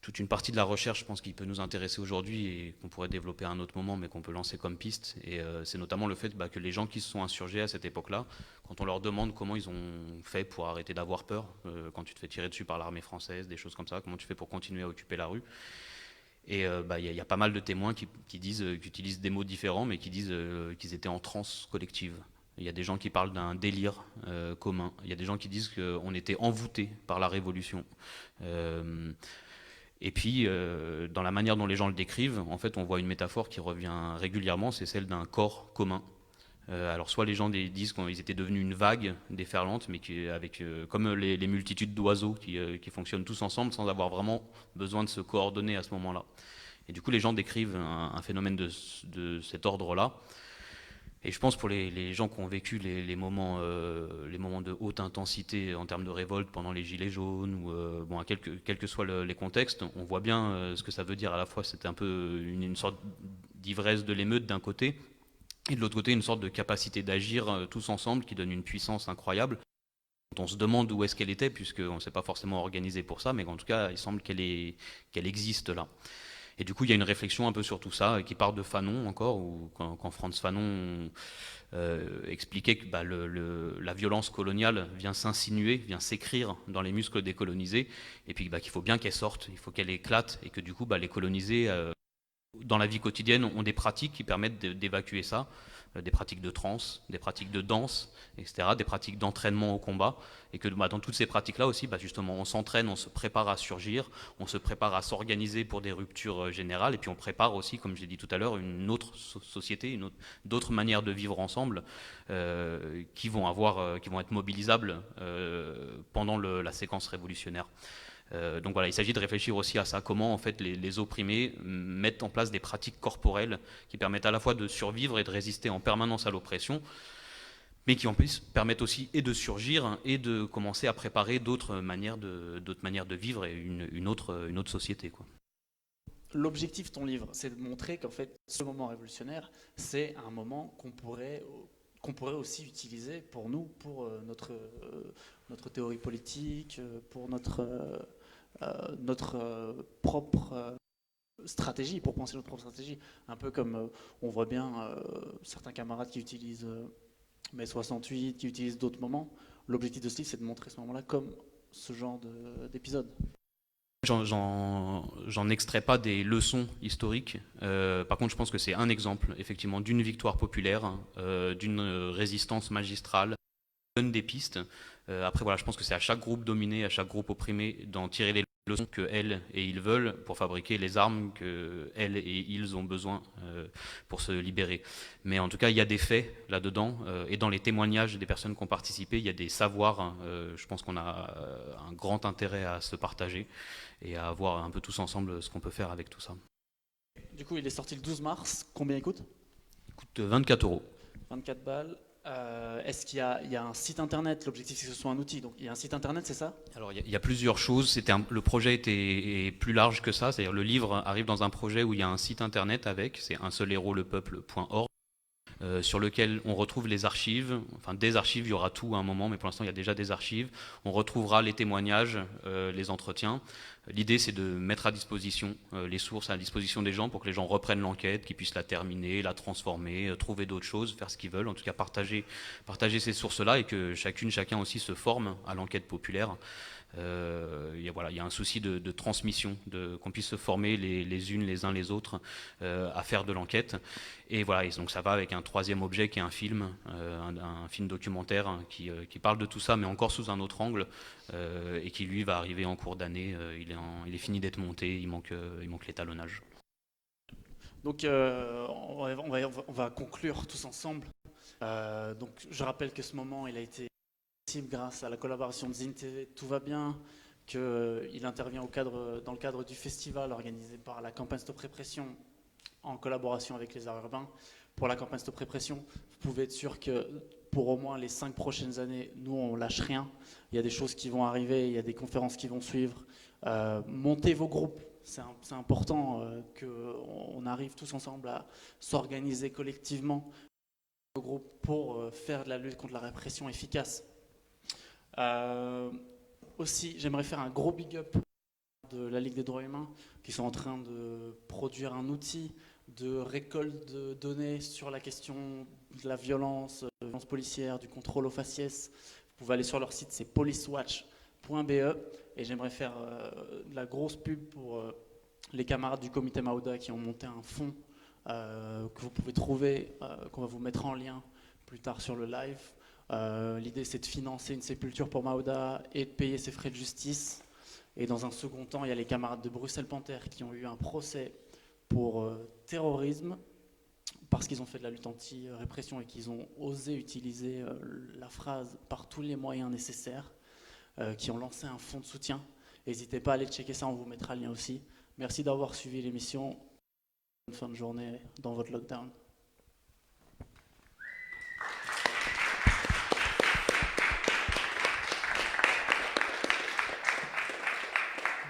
toute une partie de la recherche, je pense, qui peut nous intéresser aujourd'hui et qu'on pourrait développer à un autre moment, mais qu'on peut lancer comme piste. Et c'est notamment le fait que les gens qui se sont insurgés à cette époque-là, quand on leur demande comment ils ont fait pour arrêter d'avoir peur, quand tu te fais tirer dessus par l'armée française, des choses comme ça, comment tu fais pour continuer à occuper la rue. Et y a pas mal de témoins qui utilisent des mots différents, mais qui disent qu'ils étaient en transe collective. Il y a des gens qui parlent d'un délire commun. Il y a des gens qui disent qu'on était envoûtés par la Révolution. Et puis, dans la manière dont les gens le décrivent, en fait, on voit une métaphore qui revient régulièrement, c'est celle d'un corps commun. Alors, soit les gens disent qu'ils étaient devenus une vague déferlante, mais comme les multitudes d'oiseaux qui fonctionnent tous ensemble sans avoir vraiment besoin de se coordonner à ce moment-là. Et du coup, les gens décrivent un phénomène de cet ordre-là. Et je pense pour les gens qui ont vécu les moments de haute intensité en termes de révolte pendant les Gilets jaunes, ou quels que soient les contextes, on voit bien ce que ça veut dire. À la fois, c'est un peu une sorte d'ivresse de l'émeute d'un côté, et de l'autre côté, une sorte de capacité d'agir tous ensemble qui donne une puissance incroyable. On se demande où est-ce qu'elle était, puisqu'on ne s'est pas forcément organisé pour ça, mais en tout cas, il semble qu'elle existe là. Et du coup, il y a une réflexion un peu sur tout ça, qui part de Fanon encore, où quand Frantz Fanon expliquait que la violence coloniale vient s'insinuer, vient s'écrire dans les muscles des colonisés, et puis qu'il faut bien qu'elle sorte, il faut qu'elle éclate, et que du coup, les colonisés, dans la vie quotidienne, ont des pratiques qui permettent d'évacuer ça, des pratiques de transe, des pratiques de danse, etc., des pratiques d'entraînement au combat, et que dans toutes ces pratiques-là aussi, justement, on s'entraîne, on se prépare à surgir, on se prépare à s'organiser pour des ruptures générales, et puis on prépare aussi, comme j'ai dit tout à l'heure, une autre société, d'autres manières de vivre ensemble, qui vont être mobilisables pendant la séquence révolutionnaire. Donc voilà, il s'agit de réfléchir aussi à ça, comment en fait les opprimés mettent en place des pratiques corporelles qui permettent à la fois de survivre et de résister en permanence à l'oppression, mais qui en plus permettent aussi et de surgir et de commencer à préparer d'autres manières de vivre et une autre société, quoi. L'objectif de ton livre, c'est de montrer qu'en fait, ce moment révolutionnaire, c'est un moment qu'on pourrait aussi utiliser pour nous, pour notre théorie politique, pour notre propre stratégie, pour penser notre propre stratégie. Un peu comme on voit bien certains camarades qui utilisent mai 68, qui utilisent d'autres moments. L'objectif de ce livre, c'est de montrer ce moment-là comme ce genre d'épisode. J'en extrais pas des leçons historiques. Par contre, je pense que c'est un exemple, effectivement, d'une victoire populaire, d'une résistance magistrale, donne des pistes. Après, voilà, je pense que c'est à chaque groupe dominé, à chaque groupe opprimé, d'en tirer les leçons que elles et ils veulent pour fabriquer les armes que elles et ils ont besoin pour se libérer. Mais en tout cas, il y a des faits là-dedans, et dans les témoignages des personnes qui ont participé, il y a des savoirs. Je pense qu'on a un grand intérêt à se partager et à voir un peu tous ensemble ce qu'on peut faire avec tout ça. Du coup, il est sorti le 12 mars. Combien il coûte ? Il coûte 24 €. 24 balles. Est-ce qu'il y a un site internet? L'objectif, c'est que ce soit un outil. Donc, il y a un site internet, c'est ça? Alors, il y a plusieurs choses. Le projet est plus large que ça. C'est-à-dire, le livre arrive dans un projet où il y a un site internet c'est unseulehéros-lepeuple.org. Sur lequel on retrouve les archives, enfin des archives, il y aura tout à un moment, mais pour l'instant il y a déjà des archives. On retrouvera les témoignages, les entretiens. L'idée c'est de mettre à disposition les sources à disposition des gens pour que les gens reprennent l'enquête, qu'ils puissent la terminer, la transformer, trouver d'autres choses, faire ce qu'ils veulent, en tout cas partager ces sources-là et que chacun aussi se forme à l'enquête populaire. Il y a un souci de transmission, qu'on puisse se former les unes les uns les autres à faire de l'enquête. Et voilà, et donc ça va avec un troisième objet qui est un film, un film documentaire qui parle de tout ça, mais encore sous un autre angle, et qui lui va arriver en cours d'année. Il est fini d'être monté, il manque l'étalonnage. Donc on va conclure tous ensemble. Donc je rappelle que ce moment il a été grâce à la collaboration de Zine TV, tout va bien, qu'il intervient dans le cadre du festival organisé par la campagne Stop Répression en collaboration avec les Arts Urbains. Pour la campagne Stop Répression, vous pouvez être sûr que pour au moins les 5 prochaines années, nous on lâche rien. Il y a des choses qui vont arriver, il y a des conférences qui vont suivre. Montez vos groupes, c'est important qu'on arrive tous ensemble à s'organiser collectivement pour faire de la lutte contre la répression efficace. Aussi, j'aimerais faire un gros big up de la Ligue des droits humains qui sont en train de produire un outil de récolte de données sur la question de la violence policière, du contrôle aux faciès. Vous pouvez aller sur leur site, c'est policewatch.be, et j'aimerais faire de la grosse pub pour les camarades du comité Maouda qui ont monté un fonds que vous pouvez trouver, qu'on va vous mettre en lien plus tard sur le live. L'idée, c'est de financer une sépulture pour Maouda et de payer ses frais de justice. Et dans un second temps, il y a les camarades de Bruxelles Panthère qui ont eu un procès pour terrorisme parce qu'ils ont fait de la lutte anti-répression et qu'ils ont osé utiliser la phrase « par tous les moyens nécessaires », qui ont lancé un fonds de soutien. N'hésitez pas à aller checker ça, on vous mettra le lien aussi. Merci d'avoir suivi l'émission. Bonne fin de journée dans votre lockdown.